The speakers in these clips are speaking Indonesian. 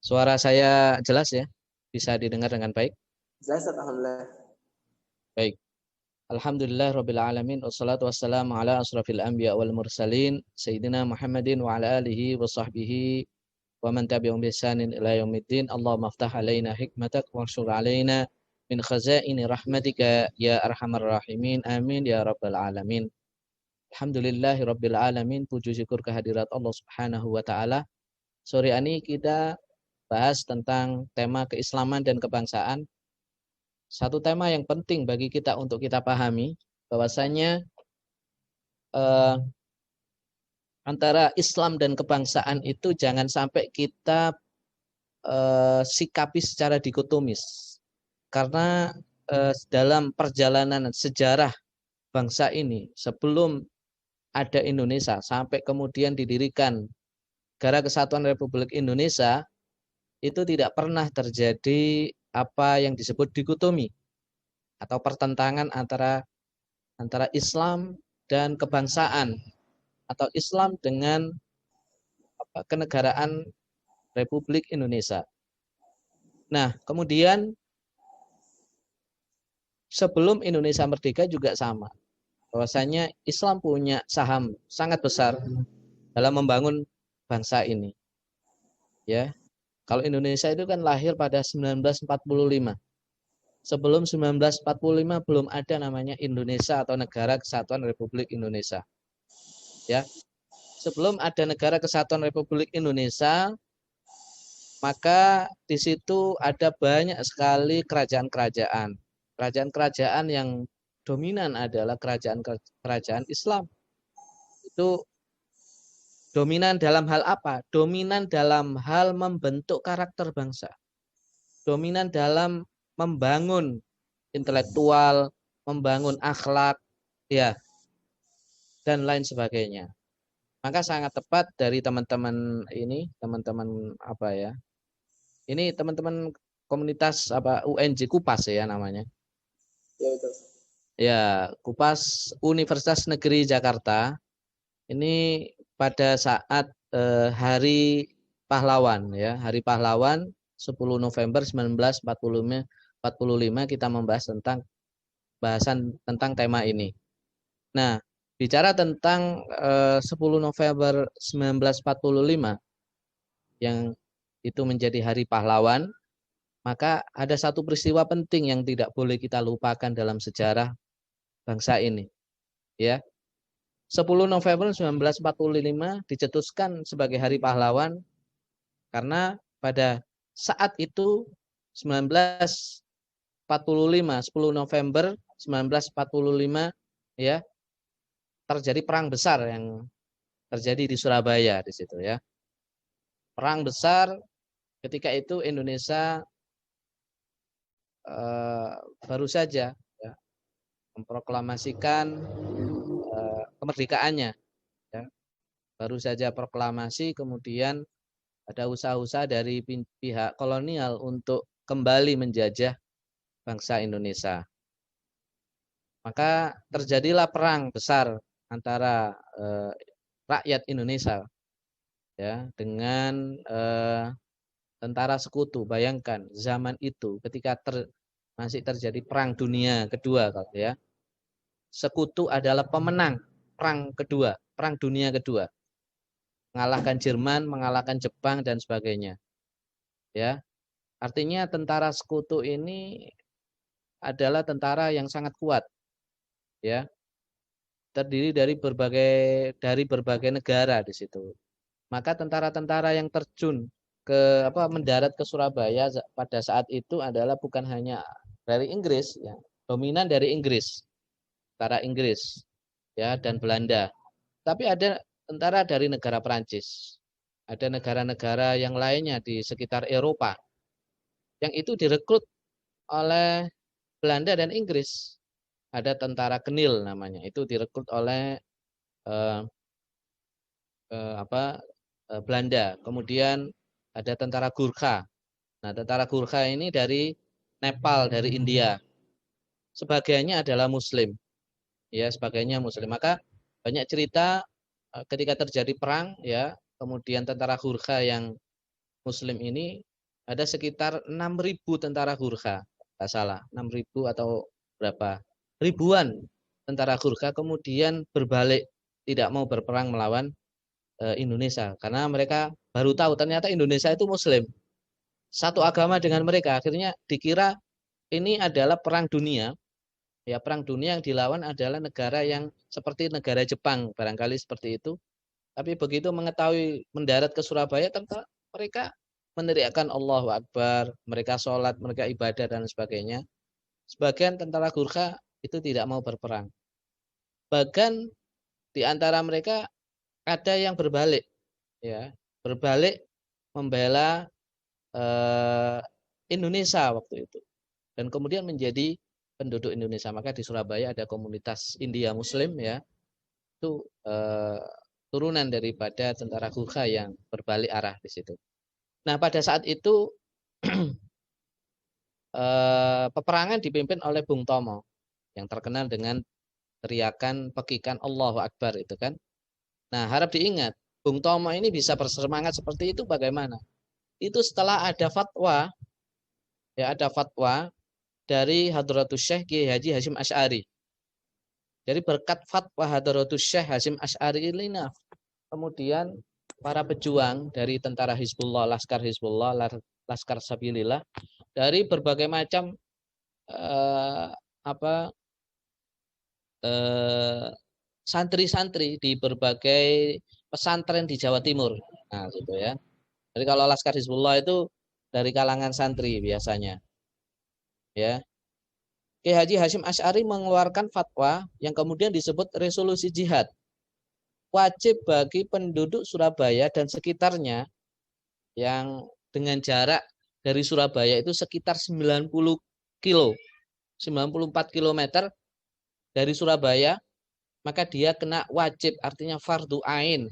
Suara saya jelas ya? Bisa didengar dengan baik? Jelas, alhamdulillah. Baik. Alhamdulillah rabbil alamin wassalatu wassalamu ala asrafil anbiya wal mursalin sayyidina Muhammadin wa ala alihi wa sahbihi wa man tabi'ahum bi ihsanin ila yaumiddin. Allahumma iftah alaina hikmatak wanshur alaina min khazaini rahmatika ya arhamar rahimin. Amin ya rabbal alamin. Alhamdulillahi rabbil alamin. Puji syukur kehadirat Allah Subhanahu wa taala. Sore ini kita bahas tentang tema keislaman dan kebangsaan. Satu tema yang penting bagi kita untuk kita pahami, bahwasanya antara Islam dan kebangsaan itu jangan sampai kita sikapi secara dikotomis. Karena dalam perjalanan sejarah bangsa ini, sebelum ada Indonesia, sampai kemudian didirikan Negara Kesatuan Republik Indonesia, itu tidak pernah terjadi apa yang disebut dikotomi atau pertentangan antara Islam dan kebangsaan atau Islam dengan kenegaraan Republik Indonesia. Nah, kemudian sebelum Indonesia merdeka juga sama. Bahwasanya Islam punya saham sangat besar dalam membangun bangsa ini. Ya. Kalau Indonesia itu kan lahir pada 1945. Sebelum 1945 belum ada namanya Indonesia atau Negara Kesatuan Republik Indonesia. Ya. Sebelum ada Negara Kesatuan Republik Indonesia, maka di situ ada banyak sekali kerajaan-kerajaan. Kerajaan-kerajaan yang dominan adalah kerajaan Islam. Itu dominan dalam hal apa? Dominan dalam hal membentuk karakter bangsa. Dominan dalam membangun intelektual, membangun akhlak, ya, dan lain sebagainya. Maka sangat tepat dari teman-teman ini, teman-teman apa ya? Ini teman-teman komunitas apa UNJ Kupas ya namanya. Ya, betul. Ya, Kupas Universitas Negeri Jakarta. Ini pada saat Hari Pahlawan ya, Hari Pahlawan 10 November 1945 kita membahas tentang bahasan tentang tema ini. Nah, bicara tentang 10 November 1945 yang itu menjadi Hari Pahlawan, maka ada satu peristiwa penting yang tidak boleh kita lupakan dalam sejarah bangsa ini. Ya. 10 November 1945 dicetuskan sebagai Hari Pahlawan karena pada saat itu 1945, 10 November 1945 ya, terjadi perang besar yang terjadi di Surabaya di situ ya. Perang besar ketika itu Indonesia baru saja ya, memproklamasikan kemerdekaannya ya. Baru saja proklamasi, kemudian ada usaha-usaha dari pihak kolonial untuk kembali menjajah bangsa Indonesia. Maka terjadilah perang besar antara rakyat Indonesia ya dengan tentara sekutu. Bayangkan zaman itu ketika masih terjadi perang dunia kedua kalau ya. Sekutu adalah pemenang perang kedua, perang dunia kedua. Mengalahkan Jerman, mengalahkan Jepang dan sebagainya. Ya. Artinya tentara sekutu ini adalah tentara yang sangat kuat. Ya. Terdiri dari berbagai negara di situ. Maka tentara-tentara yang terjun mendarat ke Surabaya pada saat itu adalah bukan hanya dari Inggris ya, dominan dari Inggris. Tentara Inggris ya dan Belanda. Tapi ada tentara dari negara Perancis. Ada negara-negara yang lainnya di sekitar Eropa yang itu direkrut oleh Belanda dan Inggris. Ada tentara Kenil namanya, itu direkrut oleh Belanda. Kemudian ada tentara Gurkha. Nah, tentara Gurkha ini dari Nepal, dari India. Sebagiannya adalah Muslim. Ya, sebagainya Muslim. Maka banyak cerita ketika terjadi perang, ya, kemudian tentara Gurkha yang Muslim ini ada sekitar 6.000 tentara Gurkha, nggak salah, 6.000 atau berapa ribuan tentara Gurkha kemudian berbalik, tidak mau berperang melawan Indonesia karena mereka baru tahu ternyata Indonesia itu Muslim, satu agama dengan mereka. Akhirnya dikira ini adalah perang dunia. Ya, perang dunia yang dilawan adalah negara yang seperti negara Jepang, barangkali seperti itu. Tapi begitu mengetahui mendarat ke Surabaya, ternyata mereka meneriakkan Allahu Akbar, mereka sholat, mereka ibadah dan sebagainya. Sebagian tentara Gurkha itu tidak mau berperang. Bahkan di antara mereka ada yang berbalik, ya, berbalik membela Indonesia waktu itu, dan kemudian menjadi penduduk Indonesia. Maka di Surabaya ada komunitas India Muslim, ya, itu turunan daripada tentara Gurkha yang berbalik arah di situ. Nah, pada saat itu peperangan dipimpin oleh Bung Tomo yang terkenal dengan teriakan pekikan Allahu Akbar itu kan. Nah, harap diingat, Bung Tomo ini bisa bersemangat seperti itu bagaimana? Itu setelah ada fatwa, ya, ada fatwa dari Hadratus Syekh Kiai Haji Hasyim Asy'ari. Jadi berkat fatwa Hadratus Syekh Hasyim Asy'ari ini, kemudian para pejuang dari tentara Hizbullah, Laskar Hizbullah, Laskar Sabilillah, dari berbagai macam santri-santri di berbagai pesantren di Jawa Timur. Nah, gitu ya. Jadi kalau Laskar Hizbullah itu dari kalangan santri biasanya, ya. Kiai Haji Hasyim Asy'ari mengeluarkan fatwa yang kemudian disebut resolusi jihad. Wajib bagi penduduk Surabaya dan sekitarnya yang dengan jarak dari Surabaya itu sekitar 90 kilo, 94 kilometer dari Surabaya, maka dia kena wajib, artinya fardu ain,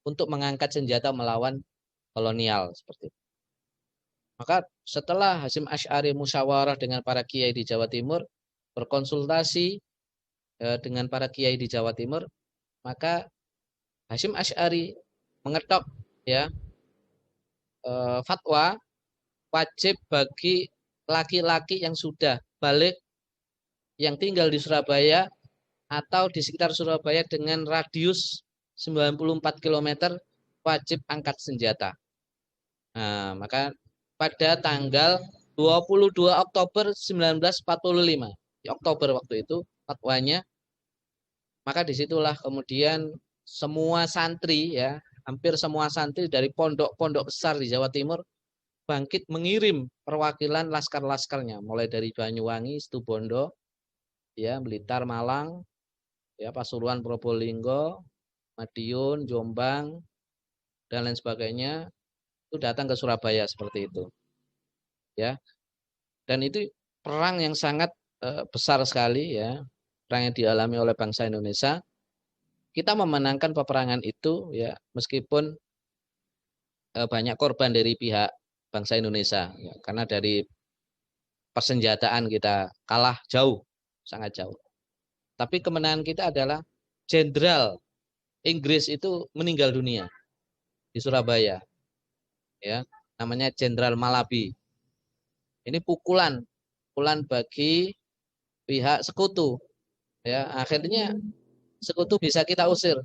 untuk mengangkat senjata melawan kolonial seperti itu. Maka setelah Hasyim Asy'ari musyawarah dengan para kiai di Jawa Timur, berkonsultasi dengan para kiai di Jawa Timur, maka Hasyim Asy'ari mengetok, ya, fatwa wajib bagi laki-laki yang sudah balik yang tinggal di Surabaya atau di sekitar Surabaya dengan radius 94 km wajib angkat senjata. Nah, maka pada tanggal 22 Oktober 1945, di Oktober waktu itu fatwanya, maka disitulah kemudian semua santri, ya, hampir semua santri dari pondok-pondok besar di Jawa Timur bangkit mengirim perwakilan laskar-laskarnya, mulai dari Banyuwangi, Situbondo, ya, Blitar, Malang, ya, Pasuruan, Probolinggo, Madiun, Jombang, dan lain sebagainya, itu datang ke Surabaya seperti itu, ya. Dan itu perang yang sangat besar sekali, ya, perang yang dialami oleh bangsa Indonesia. Kita memenangkan peperangan itu, ya, meskipun banyak korban dari pihak bangsa Indonesia, ya, karena dari persenjataan kita kalah jauh, sangat jauh. Tapi kemenangan kita adalah jenderal Inggris itu meninggal dunia di Surabaya, ya, namanya Jenderal Malabi. Ini pukulan bagi pihak sekutu, ya. Akhirnya sekutu bisa kita usir,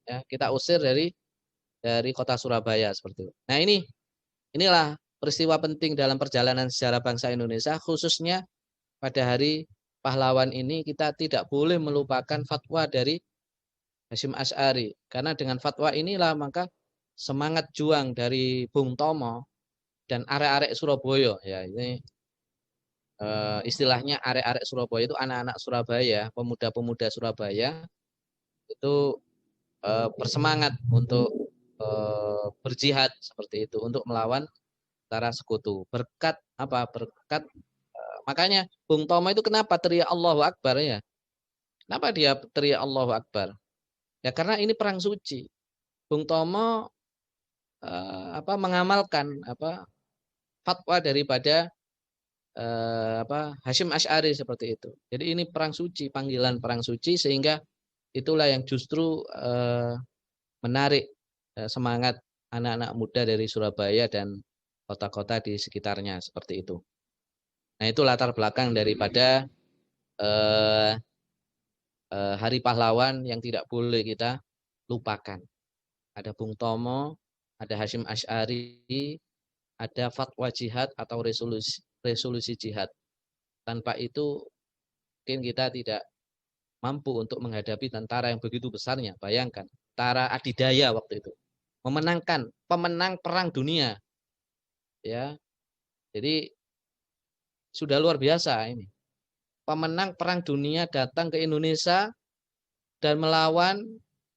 ya, kita usir dari kota Surabaya seperti itu. Nah, inilah peristiwa penting dalam perjalanan sejarah bangsa Indonesia, khususnya pada hari pahlawan ini kita tidak boleh melupakan fatwa dari Hasyim Asy'ari, karena dengan fatwa inilah maka semangat juang dari Bung Tomo dan arek-arek Surabaya, ya, ini istilahnya arek-arek Surabaya itu anak-anak Surabaya, pemuda-pemuda Surabaya itu bersemangat untuk berjihad seperti itu untuk melawan tentara sekutu. Berkat apa? Berkat makanya Bung Tomo itu kenapa teriak Allahu Akbar, ya? Kenapa dia teriak Allahu Akbar? Ya karena ini perang suci. Bung Tomo mengamalkan fatwa daripada Hasyim Asy'ari seperti itu. Jadi ini perang suci, panggilan perang suci, sehingga itulah yang justru menarik semangat anak-anak muda dari Surabaya dan kota-kota di sekitarnya seperti itu. Nah, itu latar belakang daripada eh, Hari Pahlawan yang tidak boleh kita lupakan. Ada Bung Tomo, ada Hashim Asy'ari, ada fatwa jihad atau resolusi jihad. Tanpa itu mungkin kita tidak mampu untuk menghadapi tentara yang begitu besarnya. Bayangkan, tentara adidaya waktu itu. Memenangkan, pemenang perang dunia. Ya, jadi sudah luar biasa ini. Pemenang perang dunia datang ke Indonesia dan melawan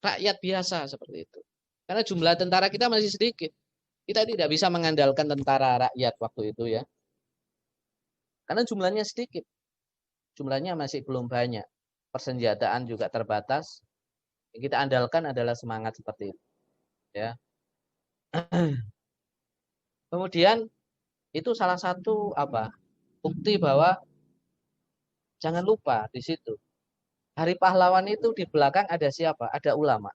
rakyat biasa seperti itu. Karena jumlah tentara kita masih sedikit. Kita tidak bisa mengandalkan tentara rakyat waktu itu ya. Karena jumlahnya sedikit. Jumlahnya masih belum banyak. Persenjataan juga terbatas. Yang kita andalkan adalah semangat seperti itu. Ya. Kemudian itu salah satu bukti bahwa jangan lupa di situ. Hari Pahlawan itu di belakang ada siapa? Ada ulama.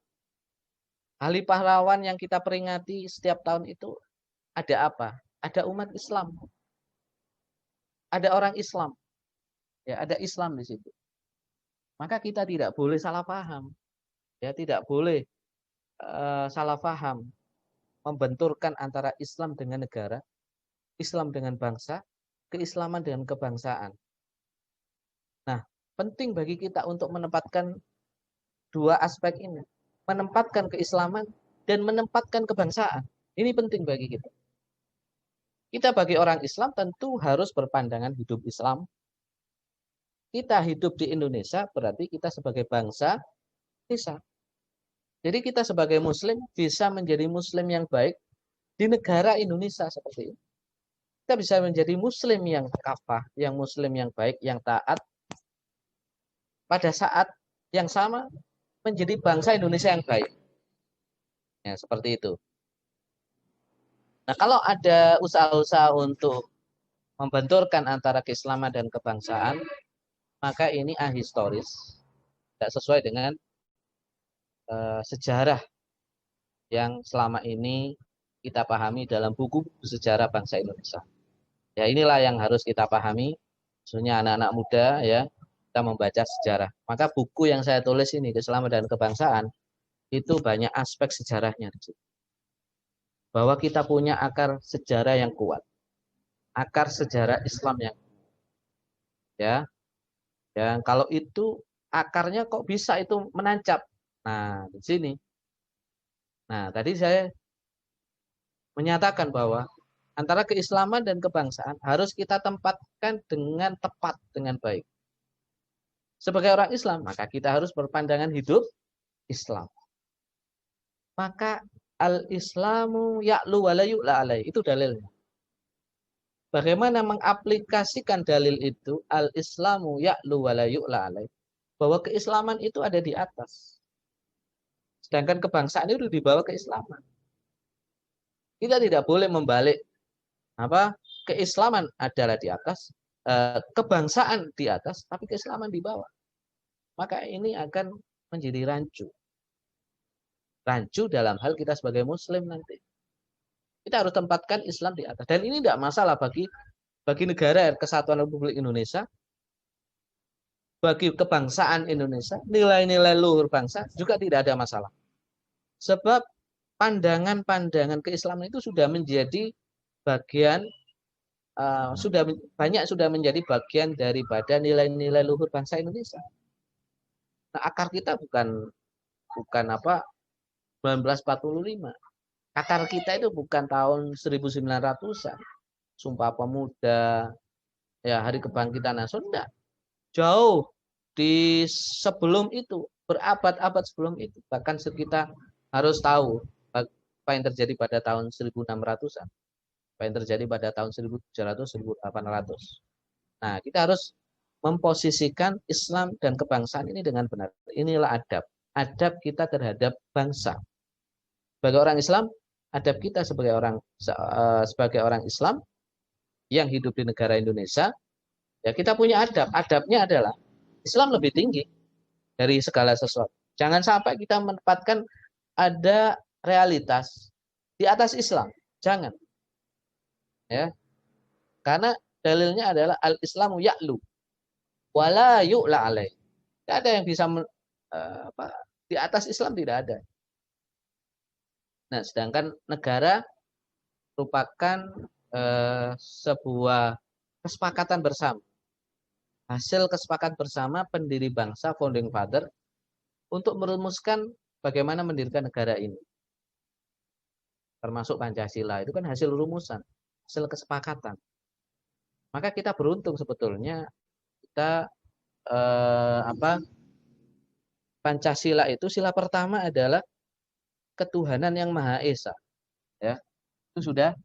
Hari Pahlawan yang kita peringati setiap tahun itu ada apa? Ada umat Islam. Ada orang Islam. Ya, ada Islam di situ. Maka kita tidak boleh salah paham. Ya, tidak boleh salah paham, membenturkan antara Islam dengan negara, Islam dengan bangsa, keislaman dengan kebangsaan. Nah, penting bagi kita untuk menempatkan dua aspek ini, menempatkan keislaman dan menempatkan kebangsaan. Ini penting bagi kita. Kita bagi orang Islam tentu harus berpandangan hidup Islam. Kita hidup di Indonesia berarti kita sebagai bangsa bisa. Jadi kita sebagai Muslim bisa menjadi Muslim yang baik di negara Indonesia seperti ini. Kita bisa menjadi Muslim yang kafah, yang Muslim yang baik, yang taat. Pada saat yang sama menjadi bangsa Indonesia yang baik. Ya, seperti itu. Nah, kalau ada usaha-usaha untuk membenturkan antara keislaman dan kebangsaan, maka ini ahistoris, tidak sesuai dengan sejarah yang selama ini kita pahami dalam buku sejarah bangsa Indonesia. Ya, inilah yang harus kita pahami, khususnya anak-anak muda ya, kita membaca sejarah. Maka buku yang saya tulis ini, Keselamatan dan Kebangsaan, itu banyak aspek sejarahnya di situ. Bahwa kita punya akar sejarah yang kuat. Akar sejarah Islam yang ya. Dan kalau itu akarnya kok bisa itu menancap. Nah, di sini. Nah, tadi saya menyatakan bahwa antara keislaman dan kebangsaan harus kita tempatkan dengan tepat, dengan baik. Sebagai orang Islam, maka kita harus berpandangan hidup Islam. Maka al-Islamu ya'lu wa la yu'la alaih. Itu dalilnya. Bagaimana mengaplikasikan dalil itu? Al-Islamu ya'lu wa la yu'la alaih. Bahwa keislaman itu ada di atas. Sedangkan kebangsaan itu di bawah keislaman. Kita tidak boleh membalik keislaman adalah di atas, kebangsaan di atas, tapi keislaman di bawah. Maka ini akan menjadi rancu. Rancu dalam hal kita sebagai Muslim nanti. Kita harus tempatkan Islam di atas. Dan ini tidak masalah bagi negara Kesatuan Republik Indonesia, bagi kebangsaan Indonesia, nilai-nilai luhur bangsa juga tidak ada masalah. Sebab pandangan-pandangan keislaman itu sudah menjadi bagian, sudah menjadi bagian daripada nilai-nilai luhur bangsa Indonesia. Nah, akar kita bukan 1945. Akar kita itu bukan tahun 1900-an. Sumpah Pemuda, ya Hari Kebangkitan Nasional. Jauh di sebelum itu, berabad-abad sebelum itu. Bahkan kita harus tahu apa yang terjadi pada tahun 1600-an. Apa yang terjadi pada tahun 1700, 1800. Nah, kita harus memposisikan Islam dan kebangsaan ini dengan benar. Inilah adab. Adab kita terhadap bangsa. Sebagai orang Islam, adab kita sebagai orang Islam yang hidup di negara Indonesia, ya kita punya adab. Adabnya adalah Islam lebih tinggi dari segala sesuatu. Jangan sampai kita menempatkan ada realitas di atas Islam. Jangan. Ya. Karena dalilnya adalah al-Islamu ya'lu wala yu'la alaih. Tidak ada yang bisa di atas Islam, tidak ada. Nah, sedangkan negara merupakan sebuah kesepakatan bersama. Hasil kesepakatan bersama pendiri bangsa, founding father, untuk merumuskan bagaimana mendirikan negara ini. Termasuk Pancasila, itu kan hasil rumusan, hasil kesepakatan. Maka kita beruntung sebetulnya, kita Pancasila itu sila pertama adalah ketuhanan yang Maha Esa, ya. Itu sudah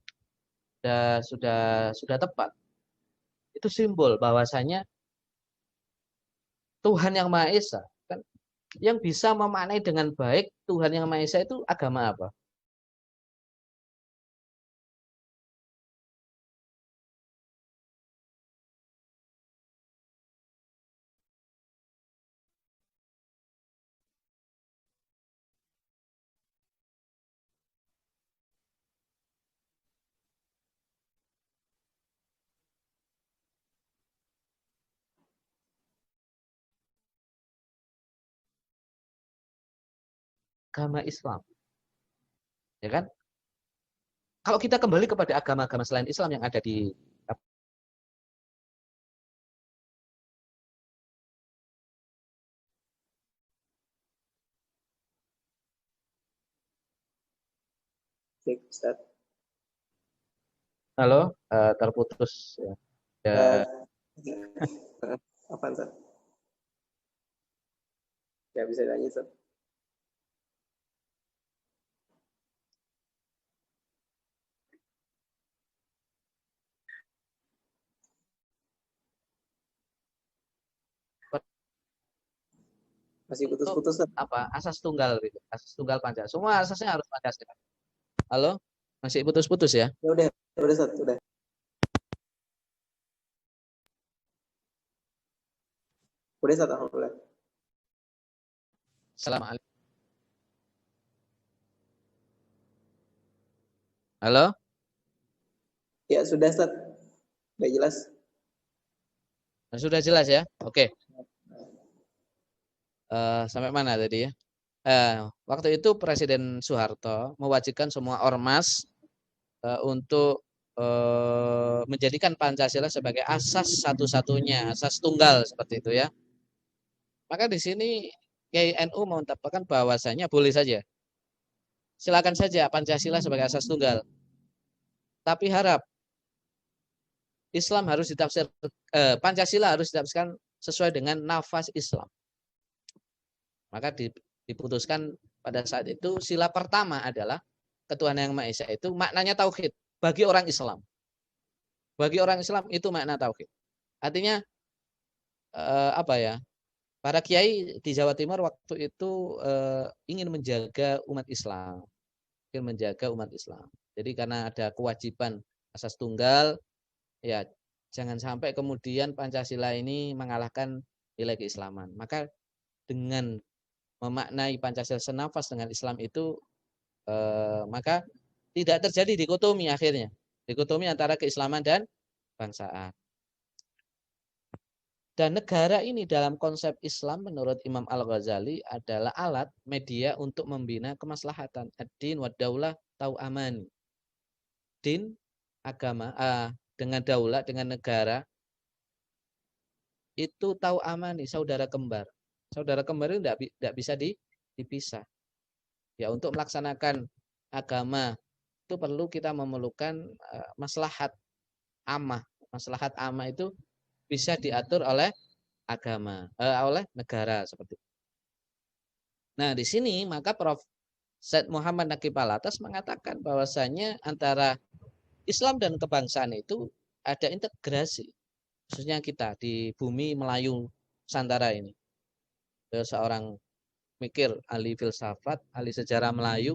tepat. Itu simbol bahwasanya Tuhan yang Maha Esa, kan, yang bisa memaknai dengan baik Tuhan yang Maha Esa itu agama apa? Agama Islam, ya kan? Kalau kita kembali kepada agama-agama selain Islam yang ada di Baik, Ustaz. halo, terputus ya. Eh, apa Ustaz? Ya bisa lanjut Ustaz. Masih putus-putus Ustaz. Apa? Asas tunggal gitu. Asas tunggal Pancasila. Semua asasnya harus Pancasila. Halo? Masih putus-putus ya? Ya udah Ustaz, udah. Udah Ustaz, alhamdulillah. Assalamualaikum. Halo? Ya sudah Ustaz. Udah jelas. Nah, sudah jelas ya? Oke. Sampai mana tadi ya? Waktu itu Presiden Soeharto mewajibkan semua ormas untuk menjadikan Pancasila sebagai asas satu-satunya, asas tunggal seperti itu ya. Maka di sini Kiai NU mengungkapkan bahwasanya boleh saja. Silakan saja Pancasila sebagai asas tunggal. Tapi harap Islam harus ditafsir, Pancasila harus ditafsirkan sesuai dengan nafas Islam. Maka diputuskan pada saat itu sila pertama adalah ketuhanan yang Maha Esa, itu maknanya tauhid bagi orang Islam. Bagi orang Islam itu makna tauhid. Artinya apa ya? Para kiai di Jawa Timur waktu itu ingin menjaga umat Islam, ingin menjaga umat Islam. Jadi karena ada kewajiban asas tunggal, ya jangan sampai kemudian Pancasila ini mengalahkan nilai keislaman. Maka dengan memaknai Pancasila senafas dengan Islam itu, maka tidak terjadi dikotomi akhirnya. Dikotomi antara keislaman dan bangsaan. Dan negara ini dalam konsep Islam menurut Imam Al-Ghazali adalah alat media untuk membina kemaslahatan. Ad-din wa daulah tau aman. Din, agama, dengan daulah, dengan negara, itu tau amani, saudara kembar. Saudara kembar itu tidak bisa dipisah. Ya, untuk melaksanakan agama itu perlu kita memerlukan maslahat amah. Maslahat amah itu bisa diatur oleh agama, oleh negara seperti itu. Nah, di sini maka Prof. Said Muhammad Naqib Alatas mengatakan bahwasanya antara Islam dan kebangsaan itu ada integrasi, khususnya kita di bumi Melayu Nusantara ini. Seorang mikir, ahli filsafat, ahli sejarah Melayu,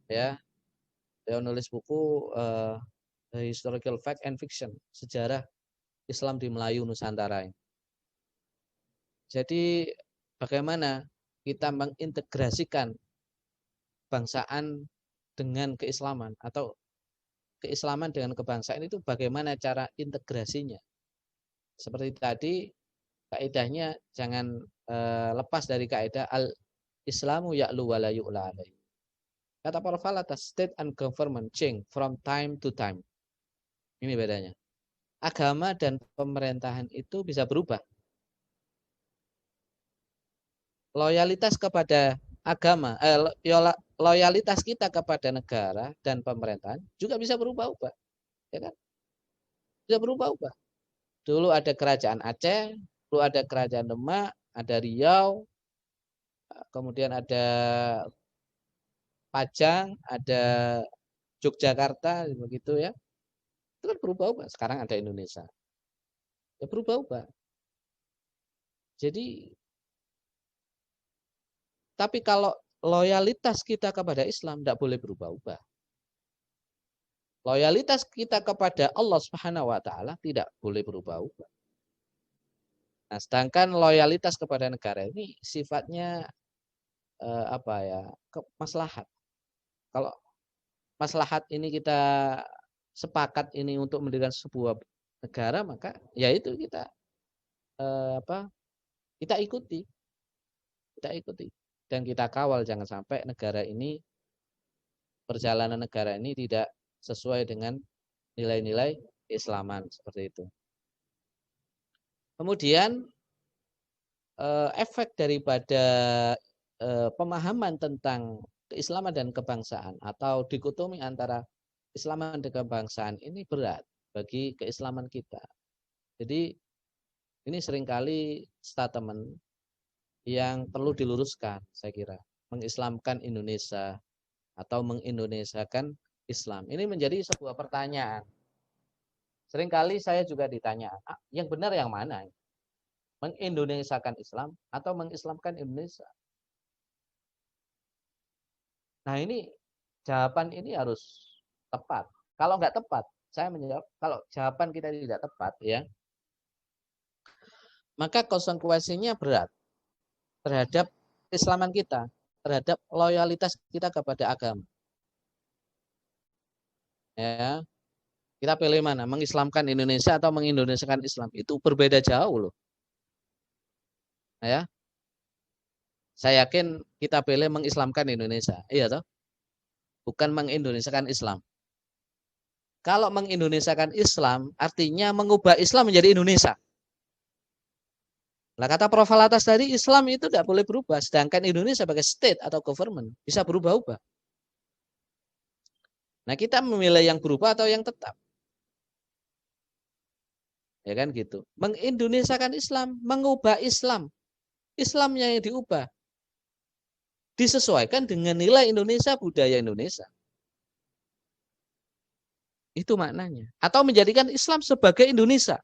ya, dia nulis buku Historical Fact and Fiction, sejarah Islam di Melayu Nusantara. Jadi bagaimana kita mengintegrasikan bangsaan dengan keislaman, atau keislaman dengan kebangsaan itu bagaimana cara integrasinya. Seperti tadi, kaidahnya jangan lepas dari kaidah al-Islamu ya'lu wa la yu'la alaihi. Kata para falata, state and government change from time to time. Ini bedanya. Agama dan pemerintahan itu bisa berubah. Loyalitas kepada agama, loyalitas kita kepada negara dan pemerintahan juga bisa berubah-ubah. Ya kan? Bisa berubah-ubah. Dulu ada kerajaan Aceh, dulu ada kerajaan Demak, ada Riau, kemudian ada Pajang, ada Yogyakarta, begitu ya. Itu kan berubah-ubah. Sekarang ada Indonesia. Ya berubah-ubah. Jadi, tapi kalau loyalitas kita kepada Islam tidak boleh berubah-ubah. Loyalitas kita kepada Allah Subhanahu wa taala tidak boleh berubah-ubah. Nah, sedangkan loyalitas kepada negara ini sifatnya maslahat. Kalau maslahat ini kita sepakat ini untuk mendirikan sebuah negara, maka ya itu kita kita ikuti. Kita ikuti dan kita kawal jangan sampai perjalanan negara ini tidak sesuai dengan nilai-nilai keislaman seperti itu. Kemudian efek daripada pemahaman tentang keislaman dan kebangsaan atau dikotomi antara keislaman dan kebangsaan ini berat bagi keislaman kita. Jadi ini seringkali statement yang perlu diluruskan, saya kira. Mengislamkan Indonesia atau mengindonesiakan Islam. Ini menjadi sebuah pertanyaan. Seringkali saya juga ditanya, yang benar yang mana? Mengindonesiakan Islam atau mengislamkan Indonesia? Nah ini, jawaban ini harus tepat. Kalau nggak tepat, saya menjawab, kalau jawaban kita tidak tepat, ya, maka konsekuensinya berat terhadap keislaman kita, terhadap loyalitas kita kepada agama. Ya, kita pilih mana? Mengislamkan Indonesia atau mengindonesiakan Islam? Itu berbeda jauh loh. Ya, saya yakin kita pilih mengislamkan Indonesia, iya toh? Bukan mengindonesiakan Islam. Kalau mengindonesiakan Islam, artinya mengubah Islam menjadi Indonesia. Nah, kata Prof. Alatas tadi, Islam itu tidak boleh berubah, sedangkan Indonesia sebagai state atau government bisa berubah-ubah. Nah, kita memilih yang berubah atau yang tetap. Ya kan gitu. Mengindonesiakan Islam, mengubah Islam. Islamnya yang diubah. Disesuaikan dengan nilai Indonesia, budaya Indonesia. Itu maknanya. Atau menjadikan Islam sebagai Indonesia.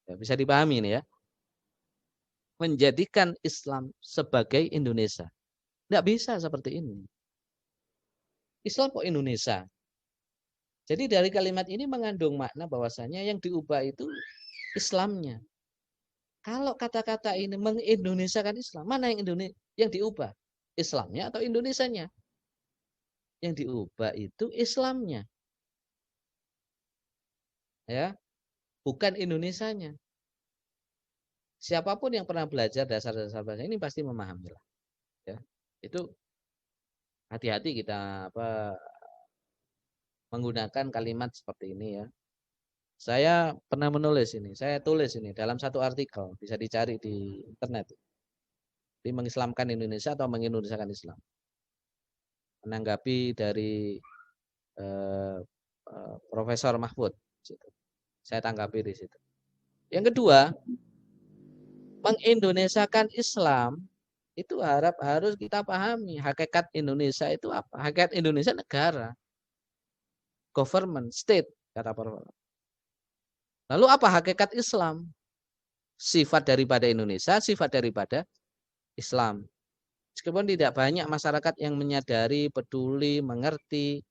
Ya, bisa dipahami ini ya. Menjadikan Islam sebagai Indonesia. Tidak bisa seperti ini. Islam kok Indonesia? Jadi dari kalimat ini mengandung makna bahwasanya yang diubah itu Islamnya. Kalau kata-kata ini mengindonesiakan Islam, mana yang diubah? Islamnya atau Indonesianya? Yang diubah itu Islamnya. Ya, bukan Indonesianya. Siapapun yang pernah belajar dasar-dasar bahasa ini pasti memahami lah. Ya, itu hati-hati kita menggunakan kalimat seperti ini ya. Saya pernah menulis ini, saya tulis ini dalam satu artikel, bisa dicari di internet. Di mengislamkan Indonesia atau mengindonesiakan Islam. Menanggapi dari Profesor Mahfud. Saya tanggapi di situ. Yang kedua, mengindonesiakan Islam itu harus kita pahami. Hakikat Indonesia itu apa? Hakikat Indonesia negara. Government, state, kata Profesor. Lalu apa hakikat Islam? Sifat daripada Indonesia, sifat daripada Islam. Meskipun tidak banyak masyarakat yang menyadari, peduli, mengerti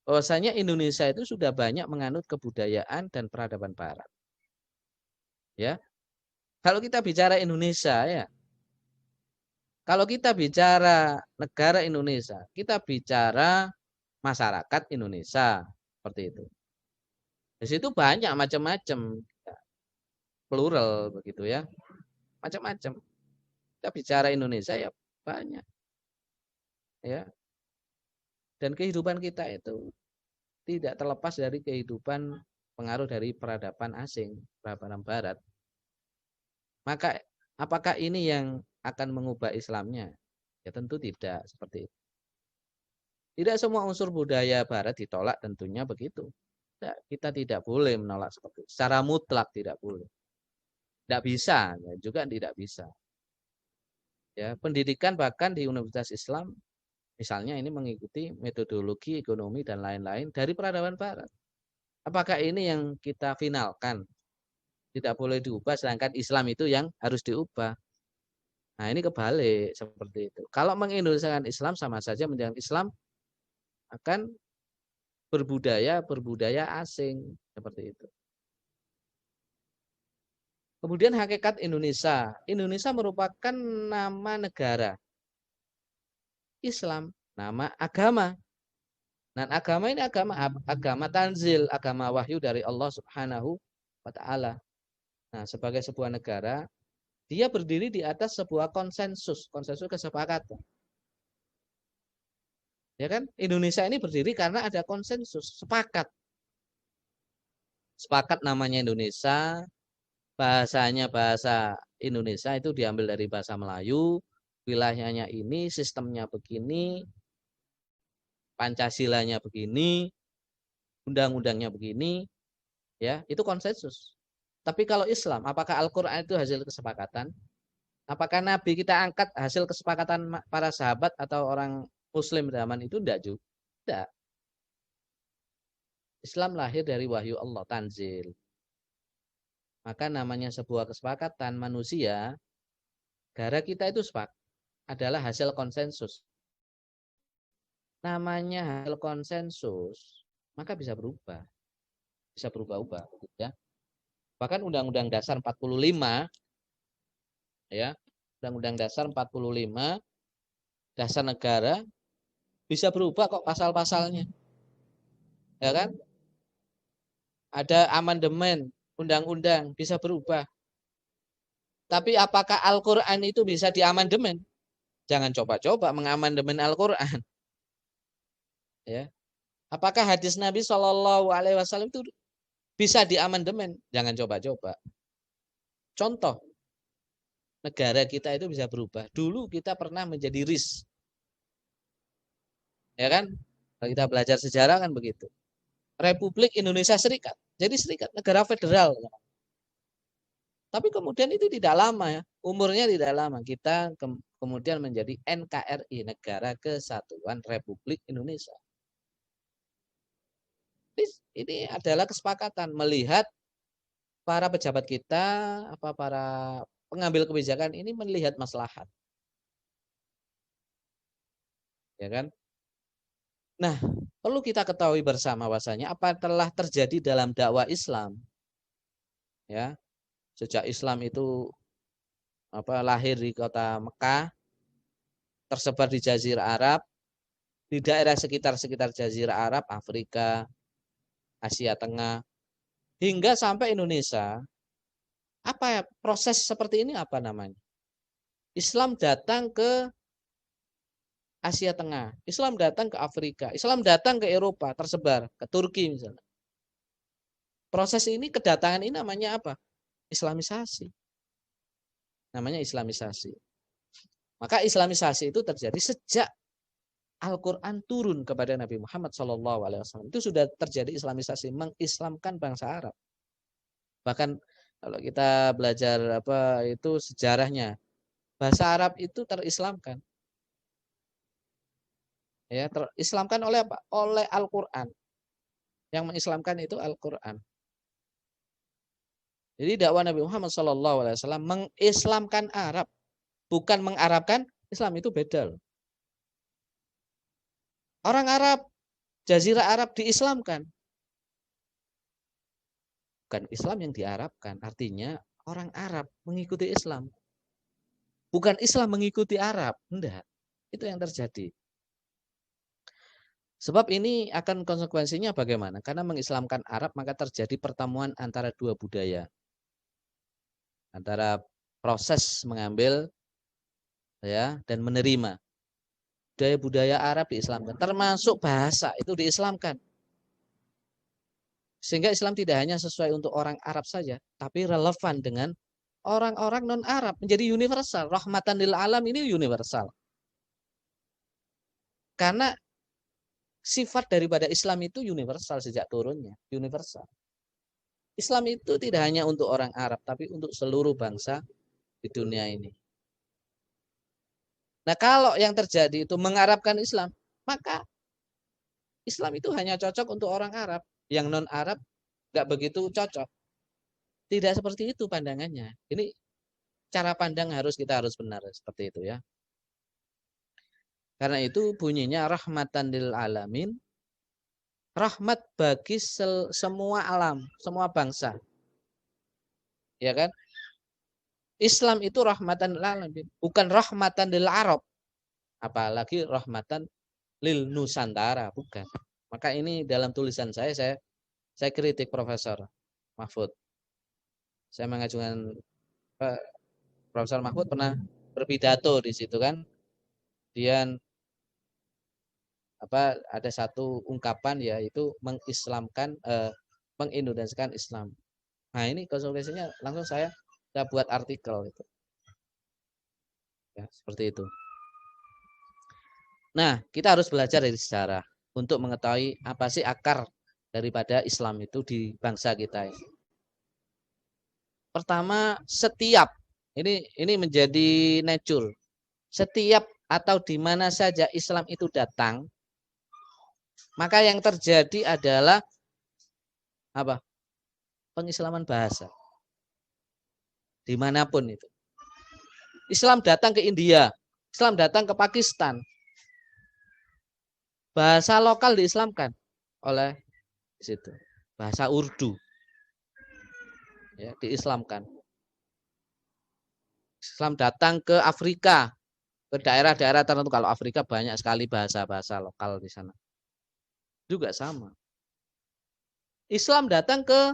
bahwasanya Indonesia itu sudah banyak menganut kebudayaan dan peradaban barat. Ya. Kalau kita bicara Indonesia ya. Kalau kita bicara negara Indonesia, kita bicara masyarakat Indonesia. Seperti itu. Di situ banyak macam-macam, plural begitu ya. Macam-macam. Kita bicara Indonesia ya banyak. Ya. Dan kehidupan kita itu tidak terlepas dari kehidupan pengaruh dari peradaban asing, peradaban barat. Maka apakah ini yang akan mengubah Islamnya? Ya tentu tidak seperti itu. Tidak semua unsur budaya barat ditolak, tentunya begitu. Kita tidak boleh menolak seperti itu. Secara mutlak tidak boleh. Tidak bisa, ya juga tidak bisa. Ya, pendidikan bahkan di Universitas Islam misalnya ini mengikuti metodologi ekonomi dan lain-lain dari peradaban barat. Apakah ini yang kita finalkan? Tidak boleh diubah, sedangkan Islam itu yang harus diubah. Nah ini kebalik seperti itu. Kalau mengindonesiakan Islam sama saja menjadikan Islam akan berbudaya asing seperti itu. Kemudian hakikat Indonesia. Indonesia merupakan nama negara. Islam, nama agama. Dan agama ini agama tanzil, agama wahyu dari Allah Subhanahu wa taala. Nah, sebagai sebuah negara, dia berdiri di atas sebuah konsensus kesepakatan. Ya kan? Indonesia ini berdiri karena ada konsensus, sepakat. Sepakat namanya Indonesia, bahasanya bahasa Indonesia itu diambil dari bahasa Melayu, wilayahnya ini, sistemnya begini, Pancasilanya begini, undang-undangnya begini, ya, itu konsensus. Tapi kalau Islam, apakah Al-Qur'an itu hasil kesepakatan? Apakah Nabi kita angkat hasil kesepakatan para sahabat atau orang Muslim zaman itu? Tidak juga. Tidak. Islam lahir dari wahyu Allah, tanzil. Maka namanya sebuah kesepakatan manusia, negara kita itu adalah hasil konsensus. Namanya hasil konsensus, maka bisa berubah. Bisa berubah-ubah. Ya. Bahkan Undang-Undang Dasar 45, ya, Undang-Undang Dasar 45, dasar negara, bisa berubah kok pasal-pasalnya. Ya kan? Ada amandemen, undang-undang, bisa berubah. Tapi apakah Al-Quran itu bisa diamandemen? Jangan coba-coba mengamandemen Al-Quran. Ya. Apakah hadis Nabi SAW itu bisa diamandemen? Jangan coba-coba. Contoh, negara kita itu bisa berubah. Dulu kita pernah menjadi RIS. Ya kan? Kalau kita belajar sejarah kan begitu. Republik Indonesia Serikat. Jadi serikat, negara federal. Tapi kemudian itu tidak lama ya. Umurnya tidak lama. Kita kemudian menjadi NKRI, Negara Kesatuan Republik Indonesia. Ini adalah kesepakatan melihat para pejabat kita, para pengambil kebijakan ini melihat maslahat. Ya kan? Nah, perlu kita ketahui bersama bahwasanya apa telah terjadi dalam dakwah Islam. Ya. Sejak Islam itu lahir di kota Mekah, tersebar di Jazirah Arab, di daerah sekitar Jazirah Arab, Afrika, Asia Tengah, hingga sampai Indonesia. Apa ya, proses seperti ini apa namanya? Islam datang ke Asia Tengah, Islam datang ke Afrika, Islam datang ke Eropa, tersebar ke Turki misalnya. Proses ini, kedatangan ini namanya apa? Islamisasi. Namanya Islamisasi. Maka Islamisasi itu terjadi sejak Al-Quran turun kepada Nabi Muhammad SAW. Itu sudah terjadi Islamisasi, mengislamkan bangsa Arab. Bahkan kalau kita belajar itu sejarahnya, bahasa Arab itu terislamkan. Ya, terislamkan oleh apa? Oleh Al-Quran. Yang mengislamkan itu Al-Quran. Jadi dakwah Nabi Muhammad SAW mengislamkan Arab, bukan mengarabkan Islam, itu beda loh. Orang Arab, Jazirah Arab diislamkan. Bukan Islam yang diarabkan, artinya orang Arab mengikuti Islam. Bukan Islam mengikuti Arab, enggak. Itu yang terjadi. Sebab ini akan konsekuensinya bagaimana? Karena mengislamkan Arab maka terjadi pertemuan antara dua budaya. Antara proses mengambil ya dan menerima. Budaya-budaya Arab diislamkan, termasuk bahasa itu diislamkan. Sehingga Islam tidak hanya sesuai untuk orang Arab saja, tapi relevan dengan orang-orang non-Arab, menjadi universal. Rahmatan lil alam ini universal. Karena sifat daripada Islam itu universal sejak turunnya, universal. Islam itu tidak hanya untuk orang Arab, tapi untuk seluruh bangsa di dunia ini. Nah, kalau yang terjadi itu mengarabkan Islam, maka Islam itu hanya cocok untuk orang Arab. Yang non-Arab nggak begitu cocok. Tidak seperti itu pandangannya. Ini cara pandang kita harus benar seperti itu ya. Karena itu bunyinya rahmatan lil alamin, rahmat bagi semua alam, semua bangsa. Ya kan? Islam itu rahmatan lil alamin, bukan rahmatan lil Arab. Apalagi rahmatan lil Nusantara, bukan. Maka ini dalam tulisan saya kritik Profesor Mahfud. Saya mengajukan Profesor Mahfud pernah berpidato di situ kan. Kemudian ada satu ungkapan yaitu mengislamkan mengindonesiakan Islam. Nah, ini konsekuensinya langsung saya buat artikel itu. Ya, seperti itu. Nah, kita harus belajar dari sejarah untuk mengetahui apa sih akar daripada Islam itu di bangsa kita ini. Pertama, setiap ini menjadi nature. Setiap atau di mana saja Islam itu datang, maka yang terjadi adalah apa? Pengislaman bahasa. Dimanapun itu. Islam datang ke India, Islam datang ke Pakistan. Bahasa lokal diislamkan oleh di situ. Bahasa Urdu ya, diislamkan. Islam datang ke Afrika, ke daerah-daerah tertentu. Kalau Afrika banyak sekali bahasa-bahasa lokal di sana. Juga sama. Islam datang ke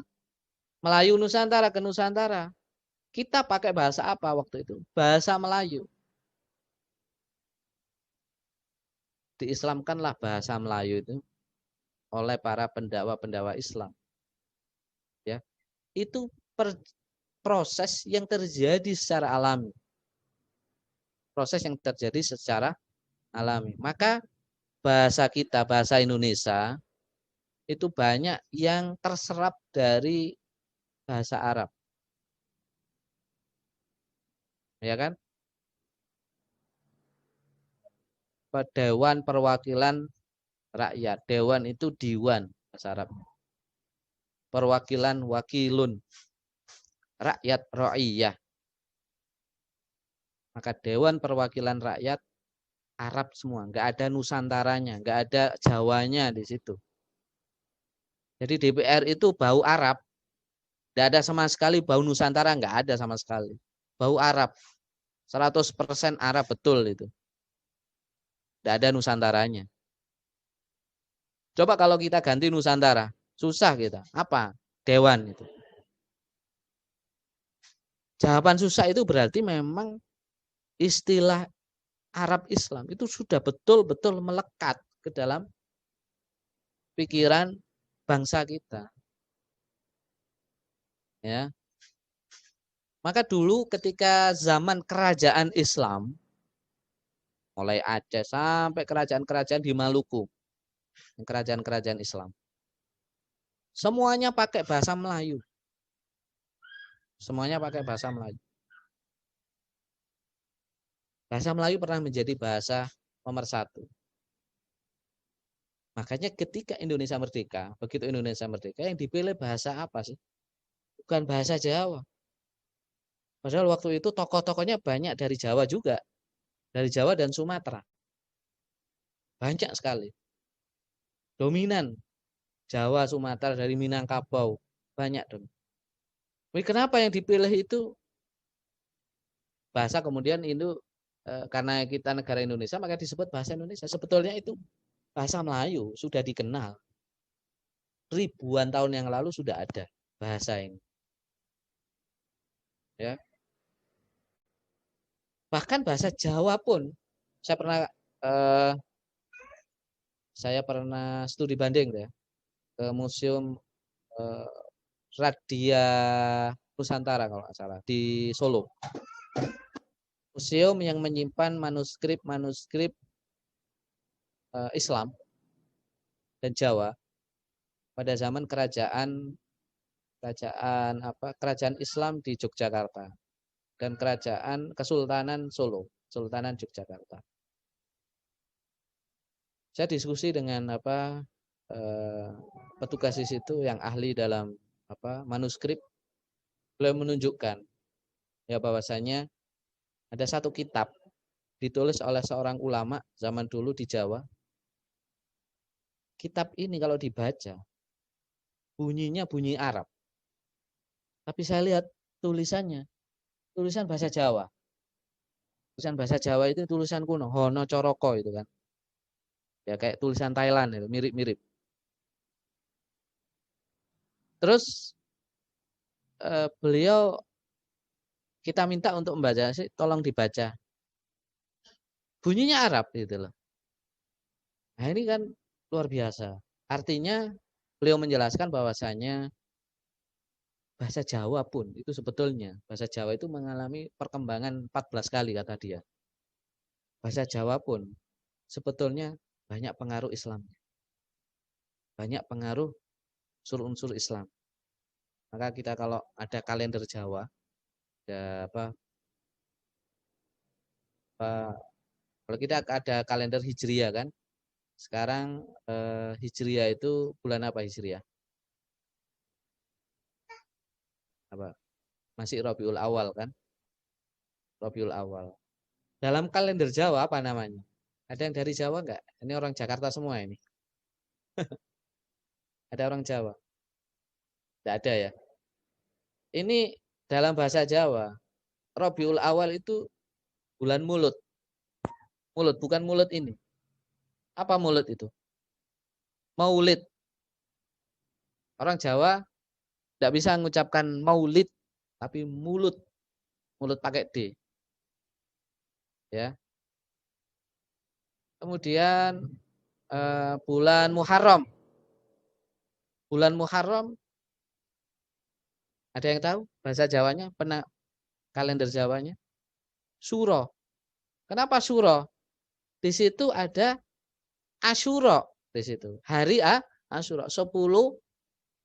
Melayu Nusantara, ke Nusantara. Kita pakai bahasa apa waktu itu? Bahasa Melayu. Diislamkanlah bahasa Melayu itu oleh para pendakwa-pendakwa Islam. Ya. Itu proses yang terjadi secara alami. Proses yang terjadi secara alami. Maka bahasa kita, bahasa Indonesia, itu banyak yang terserap dari bahasa Arab. Ya kan? Dewan Perwakilan Rakyat. Dewan itu diwan bahasa Arab. Perwakilan wakilun. Rakyat ra'iyah. Maka Dewan Perwakilan Rakyat Arab semua, nggak ada Nusantaranya, nggak ada Jawanya di situ. Jadi DPR itu bau Arab, nggak ada sama sekali bau Nusantara, nggak ada sama sekali. Bau Arab, 100% Arab betul itu. Nggak ada Nusantaranya. Coba kalau kita ganti Nusantara, susah kita. Apa? Dewan itu. Jawaban susah itu berarti memang istilah Arab Islam itu sudah betul-betul melekat ke dalam pikiran bangsa kita. Ya. Maka dulu ketika zaman kerajaan Islam, mulai Aceh sampai kerajaan-kerajaan di Maluku, kerajaan-kerajaan Islam, semuanya pakai bahasa Melayu. Semuanya pakai bahasa Melayu. Bahasa Melayu pernah menjadi bahasa nomor 1. Makanya ketika Indonesia merdeka, begitu Indonesia merdeka, yang dipilih bahasa apa sih? Bukan bahasa Jawa. Padahal waktu itu tokoh-tokohnya banyak dari Jawa juga. Dari Jawa dan Sumatera. Banyak sekali. Dominan. Jawa, Sumatera, dari Minangkabau. Banyak dong. Tapi kenapa yang dipilih itu bahasa kemudian itu karena kita negara Indonesia maka disebut bahasa Indonesia. Sebetulnya itu bahasa Melayu sudah dikenal. Ribuan tahun yang lalu sudah ada bahasa ini. Ya. Bahkan bahasa Jawa pun eh, saya pernah studi banding ya ke museum eh, Radia Nusantara kalau nggak salah di Solo. Museum yang menyimpan manuskrip Islam dan Jawa pada zaman kerajaan Islam di Yogyakarta dan kerajaan Kesultanan Solo, Sultanan Yogyakarta. Saya diskusi dengan petugas di situ yang ahli dalam manuskrip. Beliau menunjukkan ya bahwasanya ada satu kitab ditulis oleh seorang ulama zaman dulu di Jawa. Kitab ini kalau dibaca bunyinya bunyi Arab. Tapi saya lihat tulisan bahasa Jawa. Tulisan bahasa Jawa itu tulisan kuno, Hono Coroko itu kan. Ya kayak tulisan Thailand itu, mirip-mirip. Terus beliau kita minta untuk membaca sih, tolong dibaca. Bunyinya Arab gitu loh. Nah, ini kan luar biasa. Artinya beliau menjelaskan bahwasanya bahasa Jawa pun itu sebetulnya bahasa Jawa itu mengalami perkembangan 14 kali kata dia. Bahasa Jawa pun sebetulnya banyak pengaruh Islam. Banyak pengaruh unsur-unsur Islam. Maka kita kalau ada kalender Jawa, ada kalau kita ada kalender Hijriah kan, sekarang Hijriah itu bulan apa Hijriah? Apa? Masih Rabiul Awal kan? Rabiul Awal. Dalam kalender Jawa apa namanya? Ada yang dari Jawa enggak? Ini orang Jakarta semua ini. Ada orang Jawa? Enggak ada ya. Ini dalam bahasa Jawa, Rabiul Awal itu bulan mulut. Mulut, bukan mulut ini. Apa mulut itu? Maulid. Orang Jawa tidak bisa mengucapkan maulid, tapi mulut. Mulut pakai D. Ya. Kemudian bulan Muharram. Bulan Muharram, ada yang tahu bahasa Jawanya? Kalender Jawanya? Suro. Kenapa Suro? Di situ ada Asyura di situ. Hari Asyura 10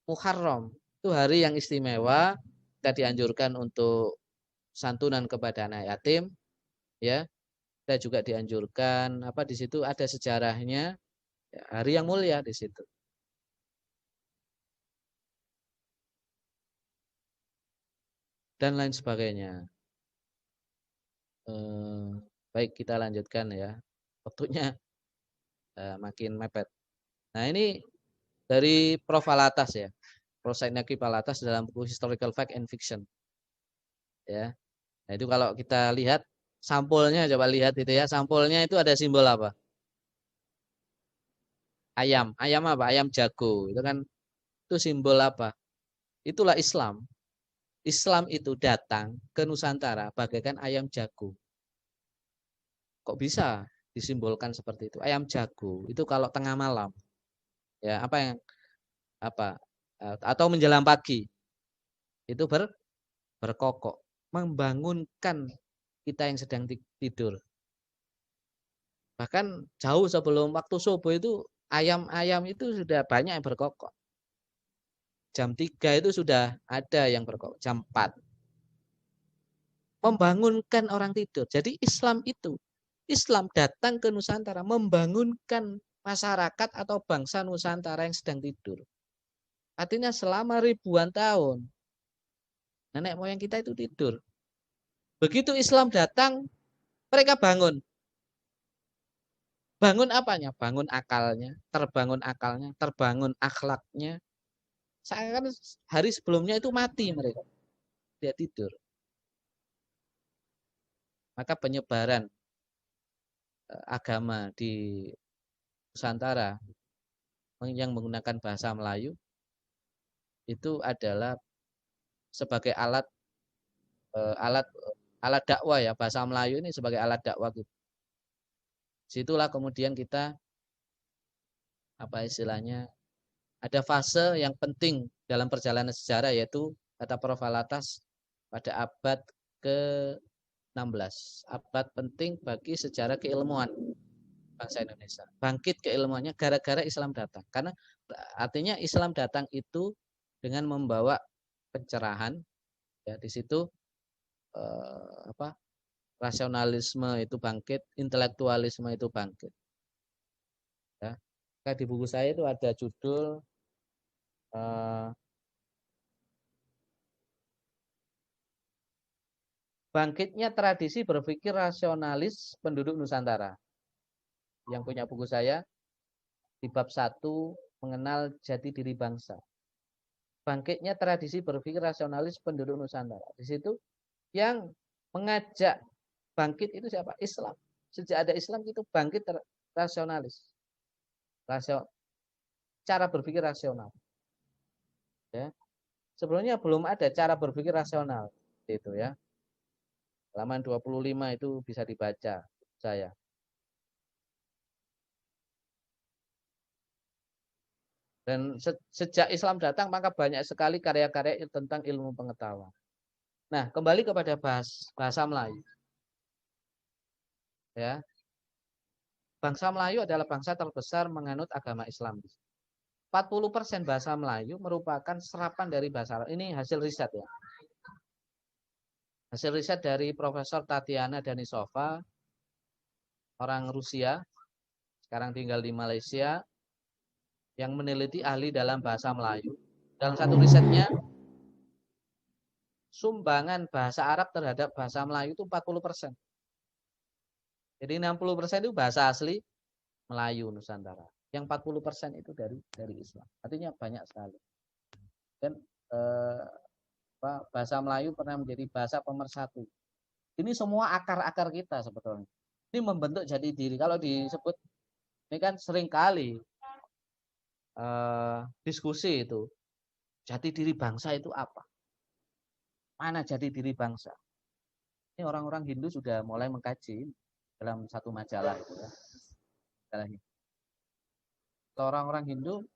Muharram. Itu hari yang istimewa. Kita dianjurkan untuk santunan kepada anak yatim, ya. Kita juga dianjurkan di situ ada sejarahnya, ya, hari yang mulia di situ. Dan lain sebagainya. Baik, kita lanjutkan ya. Waktunya makin mepet. Nah, ini dari Prof. Alatas ya. Prof. Naki Palatas dalam buku Historical Fact and Fiction. Ya. Nah, itu kalau kita lihat sampulnya, coba lihat itu ya. Sampulnya itu ada simbol apa? Ayam. Ayam apa? Ayam jago. Itu kan itu simbol apa? Itulah Islam. Islam itu datang ke Nusantara bagaikan ayam jago. Kok bisa disimbolkan seperti itu? Ayam jago itu kalau tengah malam, ya atau menjelang pagi itu berkokok, membangunkan kita yang sedang tidur. Bahkan jauh sebelum waktu subuh itu ayam-ayam itu sudah banyak yang berkokok. Jam 3 itu sudah ada yang berkokok, jam 4. Membangunkan orang tidur. Jadi Islam datang ke Nusantara membangunkan masyarakat atau bangsa Nusantara yang sedang tidur. Artinya selama ribuan tahun nenek moyang kita itu tidur. Begitu Islam datang, mereka bangun. Bangun apanya? Bangun akalnya, terbangun akhlaknya. Saya kan hari sebelumnya itu mati mereka. Dia tidur. Maka penyebaran agama di Nusantara yang menggunakan bahasa Melayu itu adalah sebagai alat alat alat dakwah ya, bahasa Melayu ini sebagai alat dakwah gitu. Situlah kemudian kita apa istilahnya, ada fase yang penting dalam perjalanan sejarah, yaitu kata Prof. Alatas pada abad ke-16. Abad penting bagi sejarah keilmuan bangsa Indonesia. Bangkit keilmuannya gara-gara Islam datang. Karena artinya Islam datang itu dengan membawa pencerahan, ya di situ apa, rasionalisme itu bangkit, intelektualisme itu bangkit. Ya. Kayak di buku saya itu ada judul bangkitnya tradisi berpikir rasionalis penduduk Nusantara. Yang punya buku saya di bab 1 mengenal jati diri bangsa. Bangkitnya tradisi berpikir rasionalis penduduk Nusantara. Di situ yang mengajak bangkit itu siapa? Islam. Sejak ada Islam itu bangkit rasionalis. Cara berpikir rasional. Ya. Sebelumnya belum ada cara berpikir rasional. Itu ya. Halaman 25 itu bisa dibaca saya. Dan sejak Islam datang maka banyak sekali karya-karya tentang ilmu pengetahuan. Nah, kembali kepada bahasa Melayu. Ya. Bangsa Melayu adalah bangsa terbesar menganut agama Islam. 40% bahasa Melayu merupakan serapan dari bahasa Arab. Ini hasil riset ya. Hasil riset dari Profesor Tatiana Danisova, orang Rusia, sekarang tinggal di Malaysia, yang meneliti ahli dalam bahasa Melayu. Dalam satu risetnya, sumbangan bahasa Arab terhadap bahasa Melayu itu 40%. Jadi 60% itu bahasa asli Melayu Nusantara. Yang 40% itu dari Islam. Artinya banyak sekali. Dan bahasa Melayu pernah menjadi bahasa pemersatu. Ini semua akar-akar kita sebetulnya. Ini membentuk jati diri. Kalau disebut, ini kan seringkali diskusi itu, jati diri bangsa itu apa? Mana jati diri bangsa? Ini orang-orang Hindu sudah mulai mengkaji dalam satu majalah itu ya. Orang-orang Hindu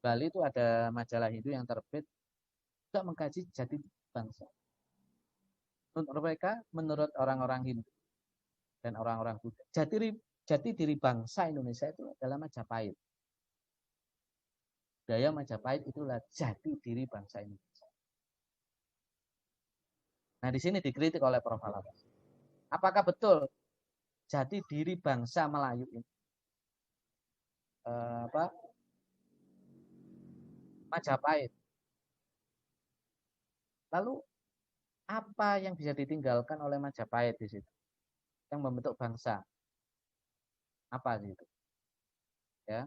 Bali itu ada majalah Hindu yang terbit juga mengkaji jati bangsa. Menurut mereka, menurut orang-orang Hindu dan orang-orang Buddha, jati diri bangsa Indonesia itu adalah Majapahit. Budaya Majapahit itulah jati diri bangsa Indonesia. Nah, di sini dikritik oleh Prof. Alatas. Apakah betul jati diri bangsa Melayu ini Majapahit? Lalu apa yang bisa ditinggalkan oleh Majapahit di situ yang membentuk bangsa? Apa itu? Ya.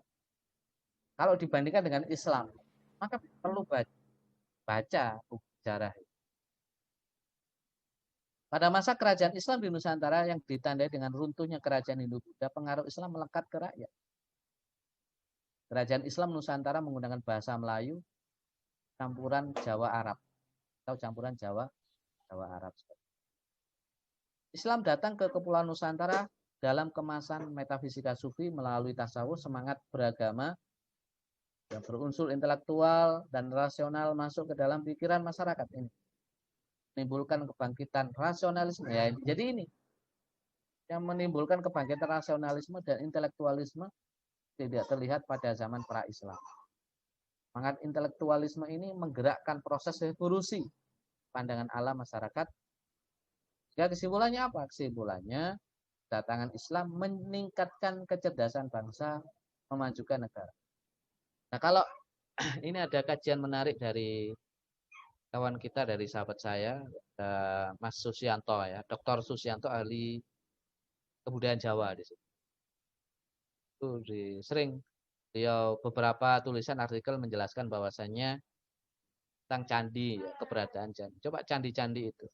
Kalau dibandingkan dengan Islam, maka perlu baca buku sejarah. Pada masa kerajaan Islam di Nusantara yang ditandai dengan runtuhnya kerajaan Hindu-Buddha, pengaruh Islam melekat ke rakyat. Kerajaan Islam Nusantara menggunakan bahasa Melayu campuran Jawa Arab atau campuran Jawa Arab. Islam datang ke Kepulauan Nusantara dalam kemasan metafisika sufi melalui tasawuf, semangat beragama yang berunsur intelektual dan rasional masuk ke dalam pikiran masyarakat ini. Menimbulkan kebangkitan rasionalisme. Ya, jadi ini yang menimbulkan kebangkitan rasionalisme dan intelektualisme tidak terlihat pada zaman pra-Islam. Semangat intelektualisme ini menggerakkan proses revolusi pandangan alam masyarakat. Ya, kesimpulannya apa? Kesimpulannya, datangan Islam meningkatkan kecerdasan bangsa, memajukan negara. Nah, kalau ini ada kajian menarik dari kawan kita, dari sahabat saya, Mas Susianto ya, Dr. Susianto, ahli kebudayaan Jawa di situ. Itu sering beliau beberapa tulisan artikel menjelaskan bahwasannya tentang candi, ya, keberadaan candi. Coba candi-candi itu.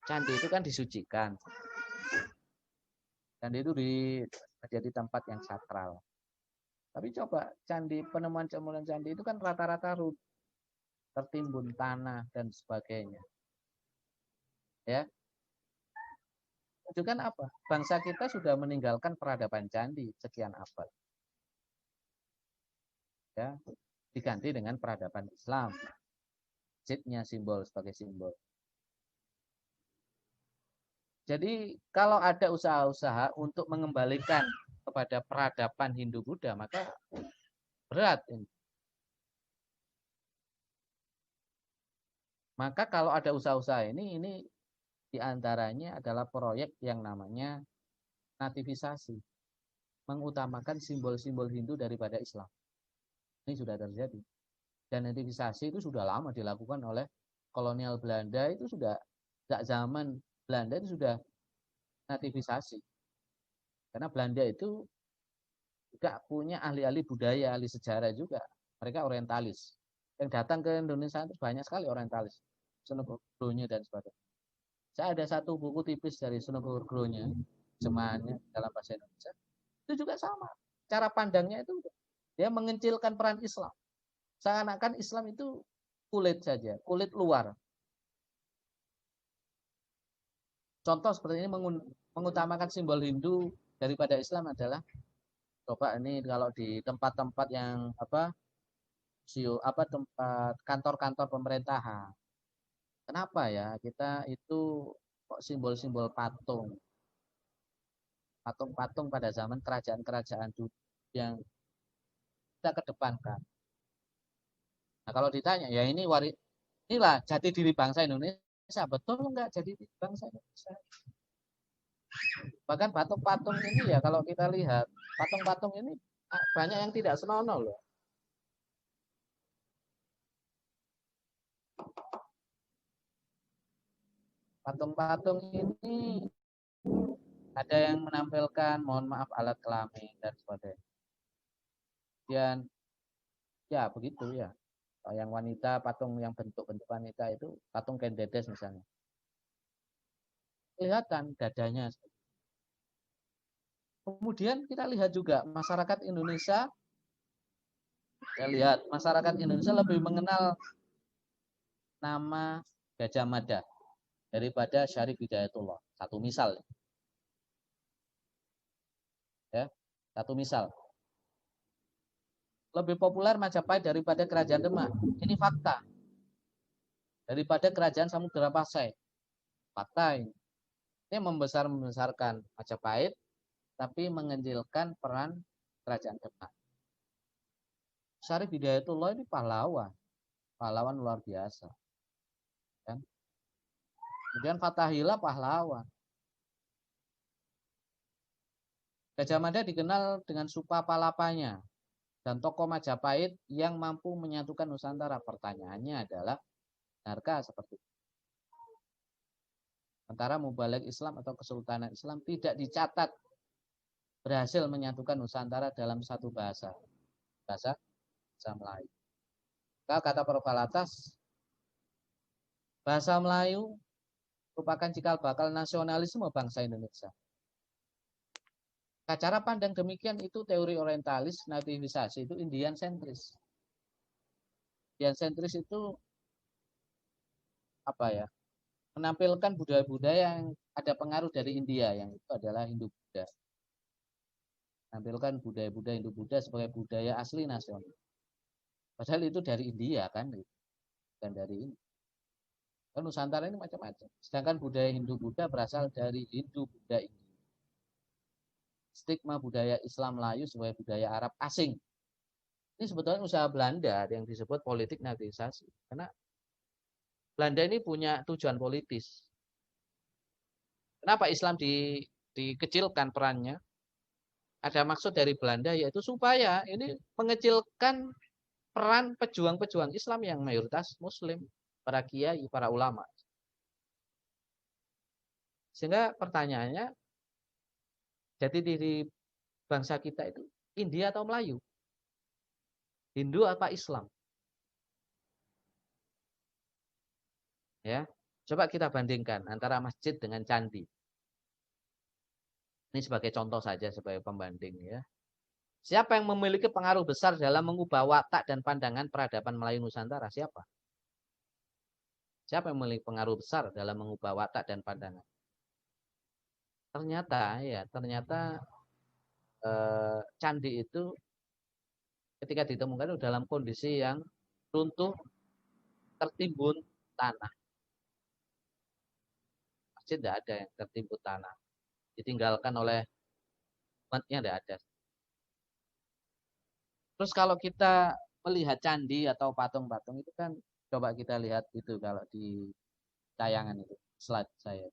Candi itu kan disucikan. Candi itu menjadi tempat yang sakral. Tapi coba penemuan candi itu kan rata-rata tertimbun tanah dan sebagainya. Ya, menunjukkan apa? Bangsa kita sudah meninggalkan peradaban candi sekian abad. Ya, diganti dengan peradaban Islam. Masjidnya sebagai simbol. Jadi kalau ada usaha-usaha untuk mengembalikan kepada peradaban Hindu-Buddha, maka berat ini. Maka kalau ada usaha-usaha ini diantaranya adalah proyek yang namanya nativisasi, mengutamakan simbol-simbol Hindu daripada Islam. Ini sudah terjadi. Dan nativisasi itu sudah lama dilakukan oleh kolonial Belanda, itu sudah sejak zaman Belanda itu sudah nativisasi. Karena Belanda itu juga punya ahli-ahli budaya, ahli sejarah juga. Mereka orientalis. Yang datang ke Indonesia itu banyak sekali orientalis. Sunan Gurnyo dan sebagainya. Saya ada satu buku tipis dari Sunan Gurnyo, terjemahannya dalam bahasa Indonesia. Itu juga sama. Cara pandangnya itu dia mengecilkan peran Islam. Seakan-akan Islam itu kulit saja, kulit luar. Contoh seperti ini mengutamakan simbol Hindu daripada Islam adalah coba ini kalau di tempat-tempat yang tempat kantor-kantor pemerintahan. Kenapa ya kita itu kok simbol-simbol patung-patung pada zaman kerajaan-kerajaan yang kita kedepankan. Nah, kalau ditanya, ya inilah jati diri bangsa Indonesia. Betul enggak jati diri bangsa Indonesia? Bahkan patung-patung ini ya kalau kita lihat, patung-patung ini banyak yang tidak senonoh loh. Patung-patung ini ada yang menampilkan, mohon maaf, alat kelamin dan sebagainya. Dan ya begitu ya. Yang wanita, patung yang bentuk-bentuk wanita itu, patung Kendedes misalnya. Kelihatan dadanya. Kemudian kita lihat juga masyarakat Indonesia, lebih mengenal nama Gajah Mada daripada Syarif Hidayatullah. Satu misal. Ya, satu misal. Lebih populer Majapahit daripada Kerajaan Demak. Ini fakta. Daripada Kerajaan Samudra Pasai. Fakta ini. Ini membesarkan Majapahit, tapi mengecilkan peran Kerajaan Demak. Syarif Hidayatullah ini pahlawan luar biasa. Kan? Kemudian Fathahillah pahlawan. Gajah Mada dikenal dengan supa palapanya dan tokoh Majapahit yang mampu menyatukan Nusantara. Pertanyaannya adalah, benarkah seperti itu? Sementara Mubalik Islam atau Kesultanan Islam tidak dicatat berhasil menyatukan Nusantara dalam satu bahasa Melayu. Kata Prof. Alatas, bahasa Melayu merupakan cikal bakal nasionalisme bangsa Indonesia. Cara pandang demikian itu teori orientalis, nativisasi itu Indian sentris. Indian sentris itu apa ya? Menampilkan budaya-budaya yang ada pengaruh dari India, yang itu adalah Hindu-Buddha. Menampilkan budaya-budaya Hindu-Buddha sebagai budaya asli nasional. Padahal itu dari India kan, bukan dari ini. Kan Nusantara ini macam-macam. Sedangkan budaya Hindu-Buddha berasal dari Hindu-Buddha India. Stigma budaya Islam Melayu sebagai budaya Arab asing. Ini sebetulnya usaha Belanda yang disebut politik nativisasi. Karena Belanda ini punya tujuan politis. Kenapa Islam dikecilkan perannya? Ada maksud dari Belanda yaitu supaya ini mengecilkan peran pejuang-pejuang Islam yang mayoritas Muslim, para kiai, para ulama. Sehingga pertanyaannya, jati diri bangsa kita itu India atau Melayu? Hindu apa Islam? Ya, coba kita bandingkan antara masjid dengan candi. Ini sebagai contoh saja, sebagai pembanding ya. Siapa yang memiliki pengaruh besar dalam mengubah watak dan pandangan peradaban Melayu Nusantara? Siapa? Siapa yang memiliki pengaruh besar dalam mengubah watak dan pandangan? Ternyata candi itu ketika ditemukan dalam kondisi yang runtuh, tertimbun tanah. Masjid tidak ada yang tertimbun tanah. Ditinggalkan oleh umatnya tidak ada. Terus kalau kita melihat candi atau patung-patung itu kan, coba kita lihat itu kalau di tayangan itu, slide saya.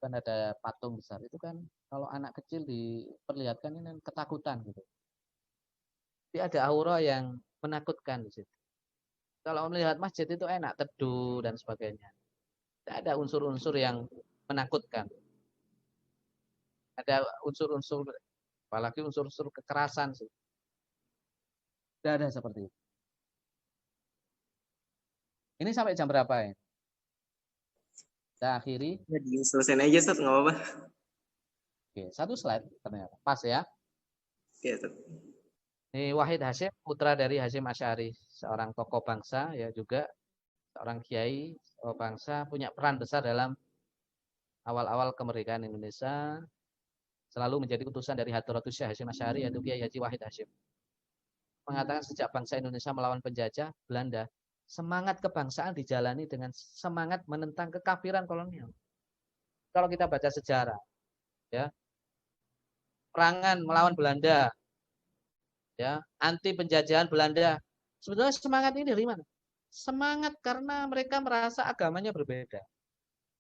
Kan ada patung besar. Itu kan kalau anak kecil diperlihatkan ini kan ketakutan gitu. Tapi ada aura yang menakutkan di situ. Kalau melihat masjid itu enak, teduh dan sebagainya. Tidak ada unsur-unsur yang menakutkan. Ada unsur-unsur, apalagi unsur-unsur kekerasan sih. Tidak ada seperti itu. Ini sampai jam berapa ya? Kita akhiri. Jadi selesai aja Ustaz, nggak apa-apa. Oke, satu slide ternyata. Pas ya. Ya, Ustaz. Ini Wahid Hasyim, putra dari Hasyim Asy'ari, seorang tokoh bangsa ya, juga seorang kiai tokoh bangsa, punya peran besar dalam awal-awal kemerdekaan Indonesia. Selalu menjadi utusan dari Hadratus Syekh Hasyim Asy'ari, yaitu Kiai Haji Wahid Hasyim. Mengatakan sejak bangsa Indonesia melawan penjajah Belanda, semangat kebangsaan dijalani dengan semangat menentang kekafiran kolonial. Kalau kita baca sejarah, ya, perangan melawan Belanda, ya, anti penjajahan Belanda. Sebetulnya semangat ini dari mana? Semangat karena mereka merasa agamanya berbeda.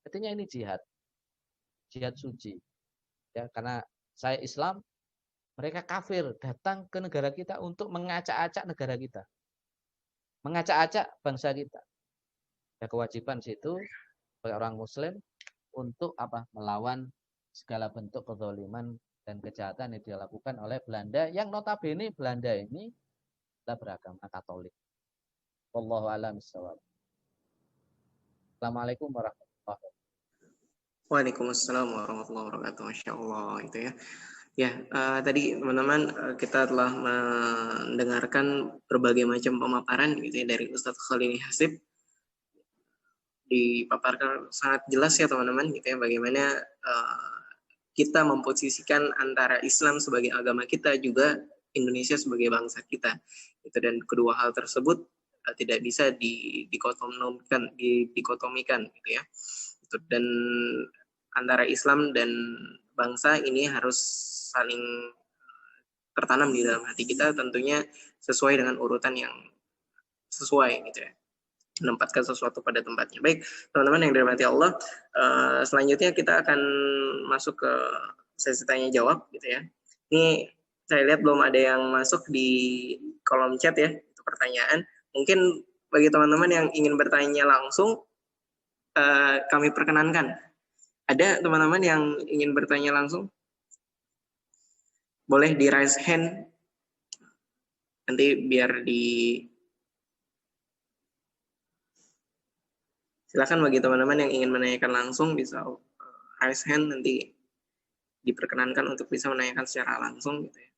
Artinya ini jihad, jihad suci. Ya, karena saya Islam, mereka kafir datang ke negara kita untuk mengacak-acak negara kita, mengacak-acak bangsa kita. Ya, kewajiban situ sebagai orang Muslim untuk apa? Melawan segala bentuk kezaliman dan kejahatan yang dilakukan oleh Belanda, yang notabene Belanda ini adalah beragama Katolik. Wallahu a'lam bishawab. Assalamualaikum warahmatullahi wabarakatuh. Waalaikumsalam warahmatullahi wabarakatuh. Masya Allah itu ya. Ya, tadi teman-teman kita telah mendengarkan berbagai macam pemaparan gitu ya dari Ustadz Khalil Hasib. Dipaparkan sangat jelas ya teman-teman gitu ya, bagaimana kita memposisikan antara Islam sebagai agama kita, juga Indonesia sebagai bangsa kita gitu. Dan kedua hal tersebut tidak bisa dikotomikan gitu ya. Dan antara Islam dan bangsa ini harus saling tertanam di dalam hati kita, tentunya sesuai dengan urutan yang sesuai gitu ya, menempatkan sesuatu pada tempatnya. Baik teman-teman yang dirahmati Allah, selanjutnya kita akan masuk ke sesi tanya jawab gitu ya. Ini saya lihat belum ada yang masuk di kolom chat ya, itu pertanyaan. Mungkin bagi teman-teman yang ingin bertanya langsung, kami perkenankan. Ada teman-teman yang ingin bertanya langsung? Boleh di raise hand, nanti biar silakan bagi teman-teman yang ingin menanyakan langsung bisa raise hand, nanti diperkenankan untuk bisa menanyakan secara langsung gitu ya.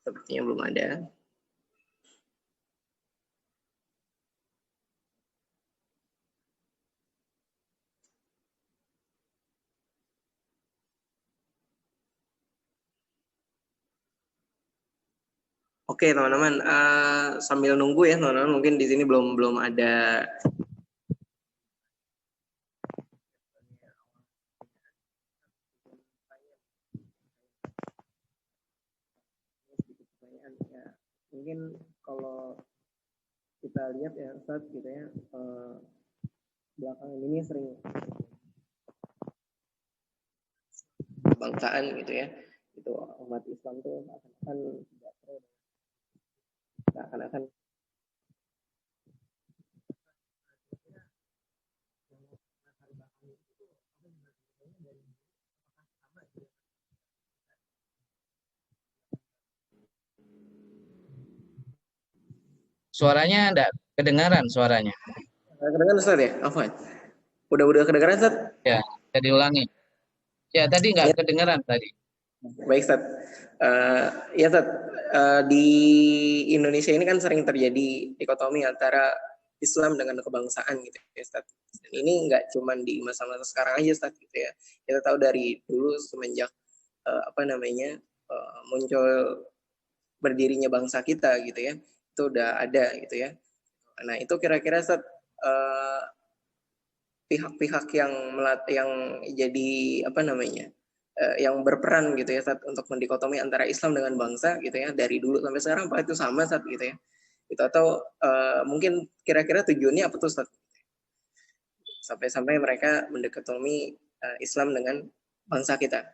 Sepertinya belum ada. Oke teman-teman, sambil nunggu ya teman-teman, mungkin di sini belum ada pertanyaan ya. Mungkin kalau kita lihat ya Ustaz gitu ya, belakangan ini sering kebangsaan gitu ya, itu umat Islam tuh akan tidak pro, akan Suaranya enggak kedengaran suaranya. Kedengaran Ustaz ya? Afwan. Udah kedengaran Ustaz? Ya, saya diulangi. Ya, tadi Ya, enggak kedengaran tadi. baik Ustaz. Ya Ustaz, di Indonesia ini kan sering terjadi dikotomi antara Islam dengan kebangsaan gitu ya Ustaz. Dan ini nggak cuma di masa-masa sekarang aja Ustaz gitu ya. Kita tahu dari dulu semenjak muncul berdirinya bangsa kita gitu ya. Itu udah ada gitu ya. Nah, itu kira-kira Ustaz, pihak-pihak yang jadi yang berperan gitu ya Ustaz, untuk mendikotomi antara Islam dengan bangsa gitu ya, dari dulu sampai sekarang apa itu sama Ustaz gitu ya, itu atau mungkin kira-kira tujuannya apa tuh Ustaz, sampai-sampai mereka mendikotomi Islam dengan bangsa kita.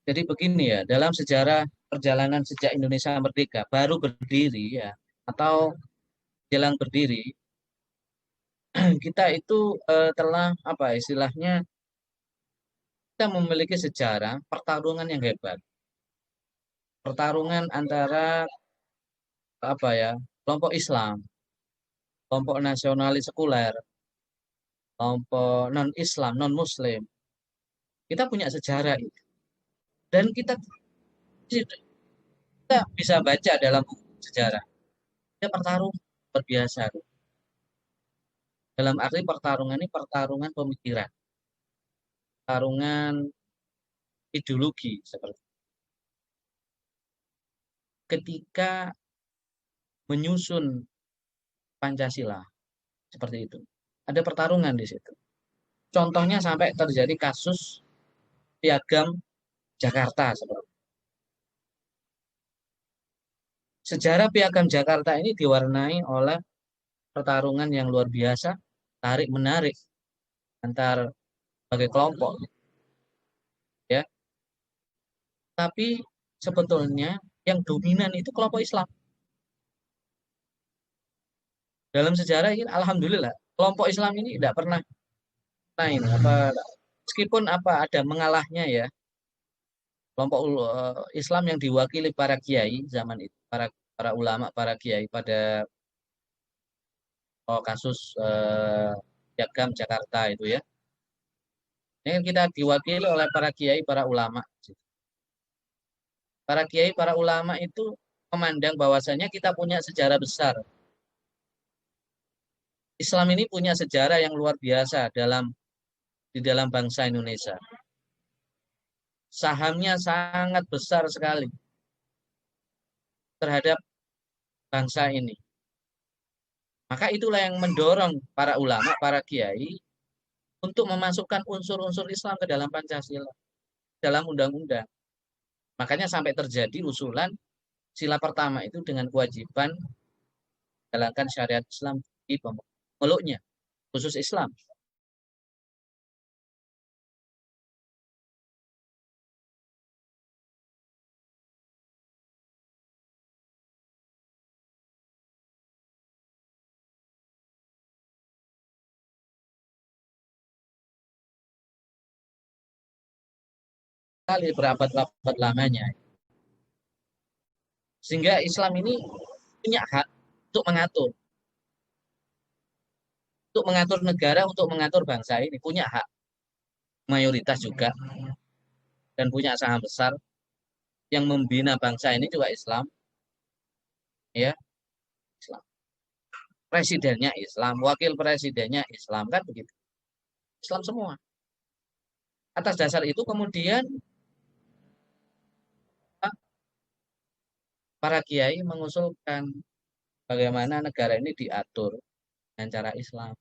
Jadi begini ya, dalam sejarah perjalanan sejak Indonesia merdeka baru berdiri ya, atau jelang berdiri, kita itu telah apa istilahnya, kita memiliki sejarah pertarungan yang hebat. Pertarungan antara apa ya, kelompok Islam, kelompok nasionalis sekuler, kelompok non-Islam, non-Muslim. Kita punya sejarah itu. Dan kita bisa baca dalam buku sejarah. Ada pertarungan berbiasa. Dalam arti pertarungan ini pertarungan pemikiran, pertarungan ideologi seperti ketika menyusun Pancasila seperti itu. Ada pertarungan di situ. Contohnya sampai terjadi kasus Piagam Jakarta seperti itu. Sejarah Piagam Jakarta ini diwarnai oleh pertarungan yang luar biasa, tarik menarik antar sebagai kelompok, ya. Tapi sebetulnya yang dominan itu kelompok Islam. Dalam sejarah ini, alhamdulillah, kelompok Islam ini tidak pernah ini apa, meskipun apa ada mengalahnya ya, kelompok Islam yang diwakili para kiai zaman itu, para ulama, para kiai pada kasus Piagam Jakarta itu ya. Ini kita diwakili oleh para kiai, para ulama. Para kiai, para ulama itu memandang bahwasanya kita punya sejarah besar. Islam ini punya sejarah yang luar biasa di dalam bangsa Indonesia. Sahamnya sangat besar sekali terhadap bangsa ini. Maka itulah yang mendorong para ulama, para kiai untuk memasukkan unsur-unsur Islam ke dalam Pancasila, dalam undang-undang. Makanya sampai terjadi usulan sila pertama itu dengan kewajiban menjalankan syariat Islam di pemeluknya, khusus Islam. Kali berabad-abad lamanya. Sehingga Islam ini punya hak untuk mengatur negara, untuk mengatur bangsa ini, punya hak. Mayoritas juga, dan punya saham besar. Yang membina bangsa ini juga Islam, ya, Islam. Presidennya Islam, wakil presidennya Islam, kan begitu. Islam semua. Atas dasar itu kemudian para kiai mengusulkan bagaimana negara ini diatur dengan cara Islam,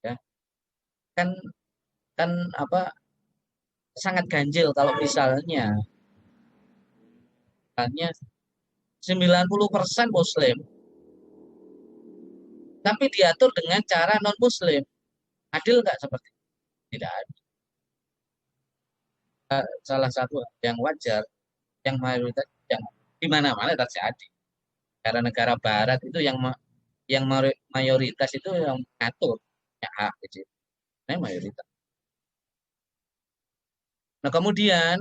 ya. Kan kan apa, sangat ganjil kalau misalnya 90% Muslim, tapi diatur dengan cara non Muslim. Adil nggak seperti itu? Tidak ada. Salah satu yang wajar, yang mayoritas, yang di mana-mana terjadi. Karena negara Barat itu yang mayoritas itu yang mengatur ya hak gitu. Nah, mayoritas. Nah, kemudian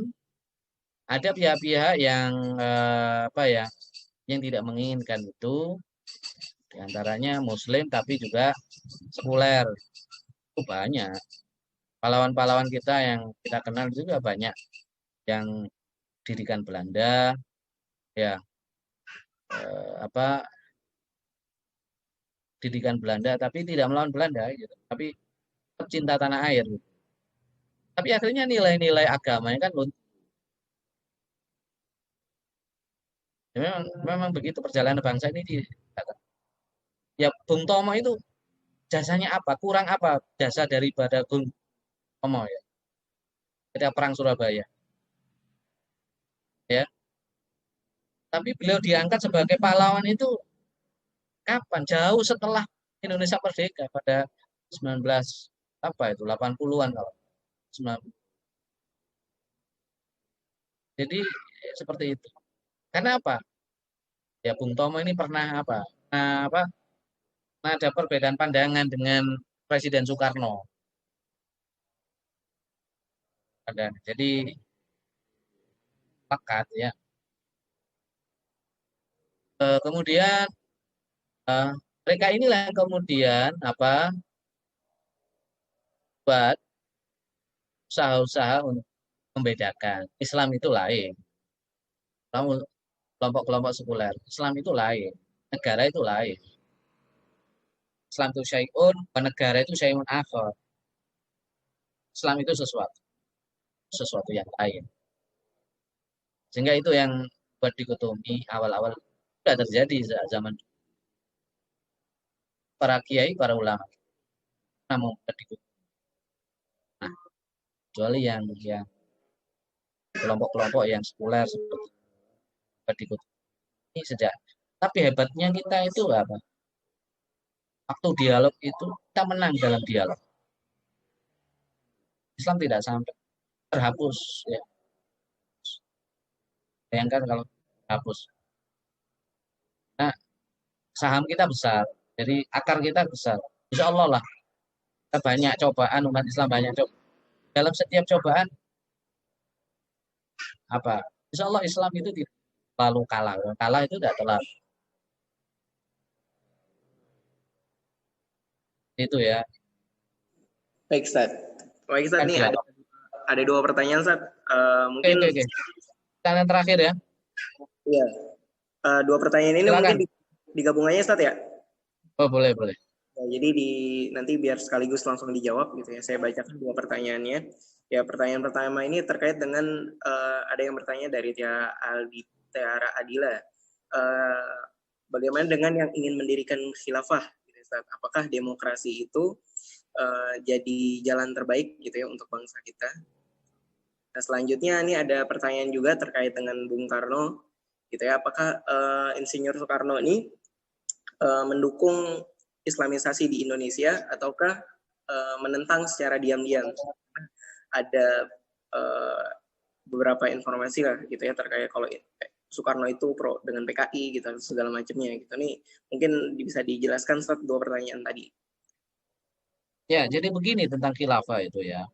ada pihak-pihak yang apa ya, Yang tidak menginginkan itu diantaranya Muslim tapi juga sekuler. Itu banyak. Pahlawan-pahlawan kita yang kita kenal juga banyak yang didikan Belanda, ya apa didikan Belanda tapi tidak melawan Belanda gitu. Tapi cinta tanah air gitu. Tapi akhirnya nilai-nilai agamanya kan ya memang begitu perjalanan bangsa ini ya Bung Tomo itu jasanya apa? Kurang apa jasa daripada Bung Tomo ya? Ketika perang Surabaya ya. Tapi beliau diangkat sebagai pahlawan itu kapan? Jauh setelah Indonesia merdeka pada 19 apa itu 80-an kalau 90. Jadi seperti itu. Karena apa? Ya Bung Tomo ini pernah apa? Nah, apa? Nah, ada perbedaan pandangan dengan Presiden Soekarno. Ada. Jadi pekat ya. Kemudian eh, mereka inilah yang kemudian apa? Buat usaha-usaha untuk membedakan. Islam itu lain. Kamu kelompok-kelompok sekuler. Islam itu lain. Negara itu lain. Islam itu syai'un, negara itu syai'un akhar. Islam itu sesuatu yang lain. Sehingga itu yang buat dikotomi awal-awal sudah terjadi zaman para kiai, para ulama. Namun dikotomi. Nah, kecuali yang kelompok-kelompok yang sekuler seperti dikotomi ini sejak. Tapi hebatnya kita itu apa? Waktu dialog itu kita menang dalam dialog. Islam tidak sampai terhapus ya. Bayangkan kalau terhapus. Nah, saham kita besar. Jadi akar kita besar. Insya Allah lah. Kita banyak cobaan, umat Islam banyak cobaan. Dalam setiap cobaan, apa? Insya Allah Islam itu tidak terlalu kalah. Kalah itu tidak terlalu. Itu ya. Baik, Ustaz. Baik, Ustaz, Kan nih dialog. ada dua pertanyaan, Ustaz. Oke, Mungkin oke, oke. Pertanyaan terakhir ya. iya. Dua pertanyaan ini Silakan. mungkin digabungannya, Ustaz ya. Oh, boleh, boleh. Ya, jadi nanti biar sekaligus langsung dijawab gitu ya. Saya bacakan dua pertanyaannya. Ya, pertanyaan pertama ini terkait dengan ada yang bertanya dari Tiara Adila. Bagaimana dengan yang ingin mendirikan khilafah? Gitu, Ustaz? Apakah demokrasi itu jadi jalan terbaik gitu ya untuk bangsa kita? Nah, selanjutnya ini ada pertanyaan juga terkait dengan Bung Karno. Gitu ya, apakah Insinyur Soekarno ini mendukung Islamisasi di Indonesia ataukah menentang secara diam-diam? Ada beberapa informasi lah gitu ya terkait kalau Soekarno itu pro dengan PKI gitu segala macamnya gitu. Nih mungkin bisa dijelaskan Ustaz dua pertanyaan tadi. Ya, jadi begini tentang khilafah itu ya.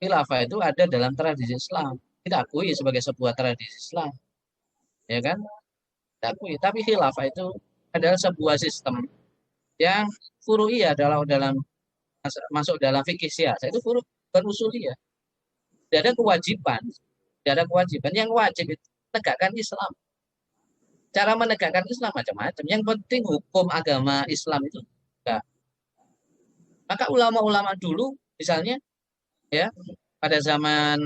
Khilafah itu ada dalam tradisi Islam. Kita akui sebagai sebuah tradisi Islam. Ya kan? Kita akui. Tapi khilafah itu adalah sebuah sistem yang furu'iyah adalah dalam masuk dalam fikih syiah. Itu furu' bukan usuliyah. Tidak ada kewajiban. Tidak ada kewajiban. Yang wajib itu menegakkan Islam. Cara menegakkan Islam macam-macam. Yang penting hukum agama Islam itu enggak. Maka ulama-ulama dulu misalnya ya pada zaman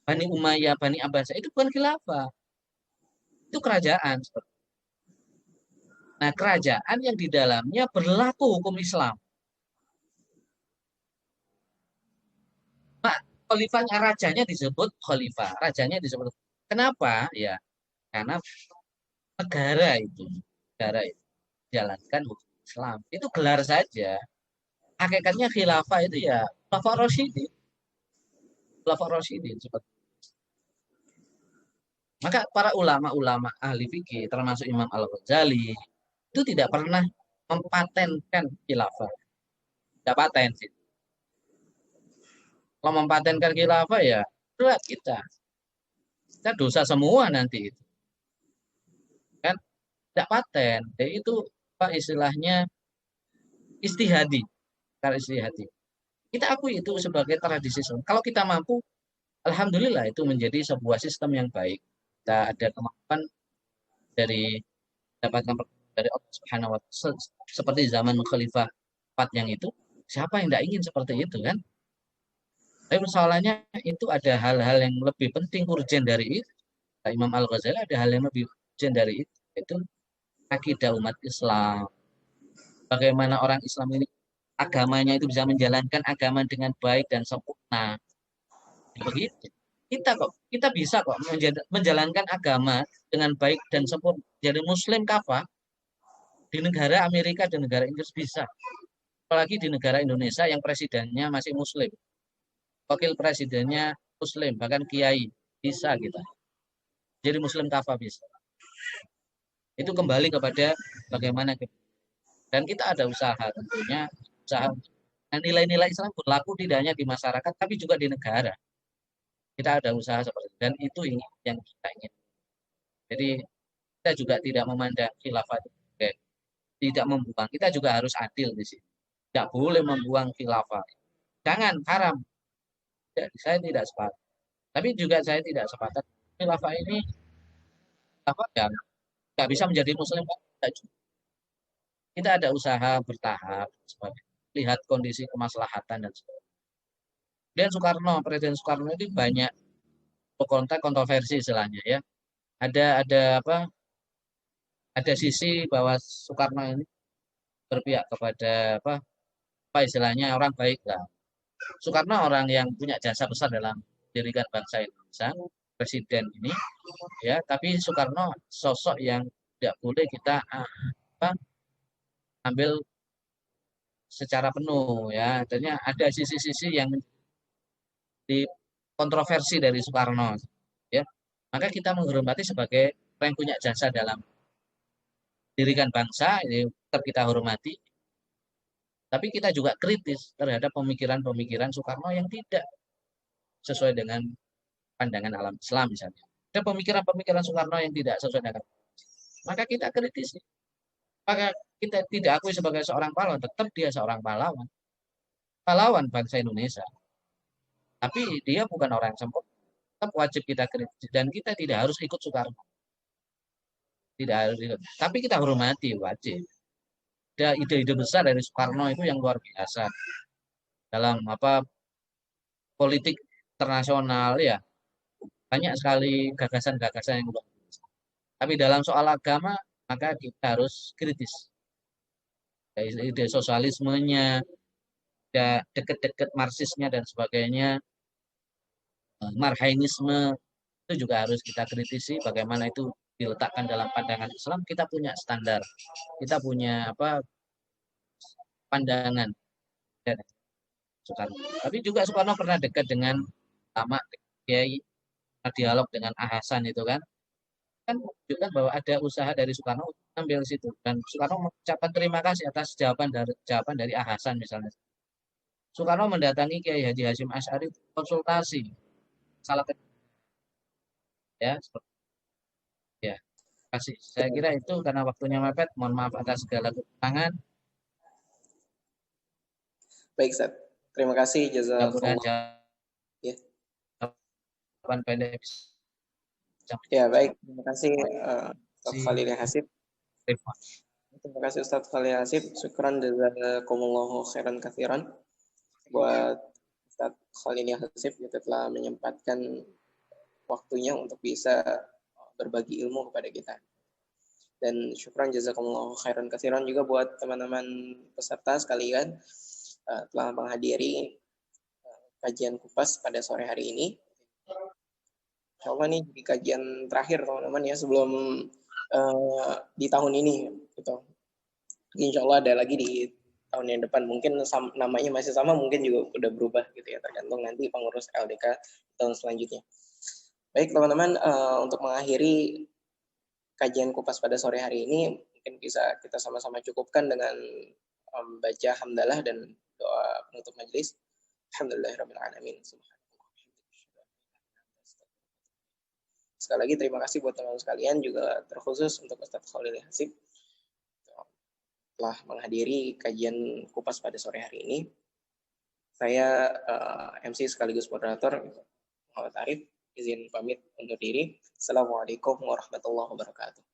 Bani Umayyah, Bani Abbasiyah itu bukan khilafah. Itu kerajaan. Nah, kerajaan yang di dalamnya berlaku hukum Islam. Nah, khalifahnya rajanya disebut khalifah, rajanya disebut. Kenapa? Ya, karena negara itu jalankan hukum Islam. Itu gelar saja. Hakikatnya khilafah itu ya khilafah Rasyidin. Khilafah Rasyidin seperti. Maka para ulama-ulama ahli fikih termasuk Imam Al-Ghazali itu tidak pernah mempatenkan khilafah. Tidak paten sih. Kalau mempatenkan khilafah ya berat kita dosa semua nanti itu. Kan? tidak paten. Jadi itu apa istilahnya istihadi, kalau istihadi. Kita akui itu sebagai tradisi. Kalau kita mampu, alhamdulillah itu menjadi sebuah sistem yang baik. Kita ada kemampuan dari dapatkan dari Allah Subhanahu wa Ta'ala seperti zaman Khalifah 4 yang itu, siapa yang tidak ingin seperti itu kan? Tapi persoalannya itu ada hal-hal yang lebih penting urgen dari itu. Imam Al-Ghazali ada hal yang lebih urgen dari itu akidah umat Islam. Bagaimana orang Islam ini agamanya itu bisa menjalankan agama dengan baik dan sempurna. Begitu. Kita bisa kok menjalankan agama dengan baik dan sempurna. Jadi Muslim kafah di negara Amerika dan negara Inggris bisa. Apalagi di negara Indonesia yang presidennya masih Muslim, wakil presidennya Muslim, bahkan kiai bisa kita. Jadi Muslim kafah bisa. Itu kembali kepada bagaimana kita. Dan kita ada usaha tentunya, usaha nilai-nilai Islam berlaku tidak hanya di masyarakat tapi juga di negara. Kita ada usaha seperti itu dan itu yang kita ingin. Jadi kita juga tidak memandang khilafah sebagai tidak membuang. Kita juga harus adil di sini. Tidak boleh membuang khilafah. Jangan haram. Saya tidak sepakat. Tapi juga saya tidak sepakat khilafah ini apa ya nggak bisa menjadi muslim kan? Kita ada usaha bertahap sebagai lihat kondisi kemaslahatan dan sebagainya. Dan Presiden Soekarno itu banyak kontak kontroversi istilahnya ya. Ada apa? Ada sisi bahwa Soekarno ini berpihak kepada apa istilahnya orang baik lah. Soekarno orang yang punya jasa besar dalam mendirikan bangsa Indonesia, presiden ini, ya. Tapi Soekarno sosok yang tidak boleh kita apa, ambil secara penuh, ya. Artinya ada sisi-sisi yang di kontroversi dari Soekarno, ya. Maka kita menghormati sebagai orang yang punya jasa dalam mendirikan bangsa, ini tetap kita hormati. Tapi kita juga kritis terhadap pemikiran-pemikiran Soekarno yang tidak sesuai dengan pandangan alam Islam misalnya. Ada pemikiran-pemikiran Soekarno yang tidak sesuai dengan maka kita kritisi. Maka kita tidak akui sebagai seorang pahlawan, tetap dia seorang pahlawan. Pahlawan bangsa Indonesia. Tapi dia bukan orang yang sempurna. Tetap wajib kita kritis dan kita tidak harus ikut Soekarno. Tidak harus ikut. Tapi kita hormati wajib. Ada ide-ide besar dari Soekarno itu yang luar biasa dalam apa politik internasional ya. Banyak sekali gagasan-gagasan yang luar biasa. Tapi dalam soal agama maka kita harus kritis. Ide sosialismenya, deket-deket Marxisnya dan sebagainya, Marhainisme itu juga harus kita kritisi. Bagaimana itu diletakkan dalam pandangan Islam, kita punya standar, kita punya apa pandangan. Soekarno. Tapi juga Soekarno pernah dekat dengan ulama, Kiai, dialog dengan Ahasan itu kan menunjukkan bahwa ada usaha dari Soekarno untuk ambil situ dan Soekarno mengucapkan terima kasih atas jawaban dari Ahasan misalnya. Soekarno mendatangi Kiai Haji Hasyim Asy'ari konsultasi salah ya seperti ya. Kasih. Saya kira itu karena waktunya mepet. Mohon maaf atas segala kekurangan. Baik, Ustaz. Terima kasih Mudah-mudahan ya. jawaban pendek. Ya, baik. Terima kasih Ustaz Khalil Hasib. Terima kasih Ustaz Khalil Hasib. Syukran jazakumullahu khairan katsiran buat Ustaz Khalil Hasib yang telah menyempatkan waktunya untuk bisa berbagi ilmu kepada kita. Dan syukran jazakumullahu khairan katsiran juga buat teman-teman peserta sekalian telah menghadiri kajian kupas pada sore hari ini. Insya Allah nih di kajian terakhir teman-teman ya sebelum di tahun ini gitu. Insya Allah ada lagi di tahun yang depan, mungkin namanya masih sama, mungkin juga udah berubah gitu ya, tergantung nanti pengurus LDK tahun selanjutnya. Baik teman-teman, untuk mengakhiri kajian kupas pada sore hari ini mungkin bisa kita sama-sama cukupkan dengan baca hamdalah dan doa penutup majelis. Alhamdulillahirabbil alamin. Sekali lagi terima kasih buat teman-teman sekalian, juga terkhusus untuk Ustadz Khalil Hasib telah menghadiri kajian kupas pada sore hari ini. Saya MC sekaligus moderator Muhammad Arif, izin pamit undur diri. Assalamualaikum warahmatullahi wabarakatuh.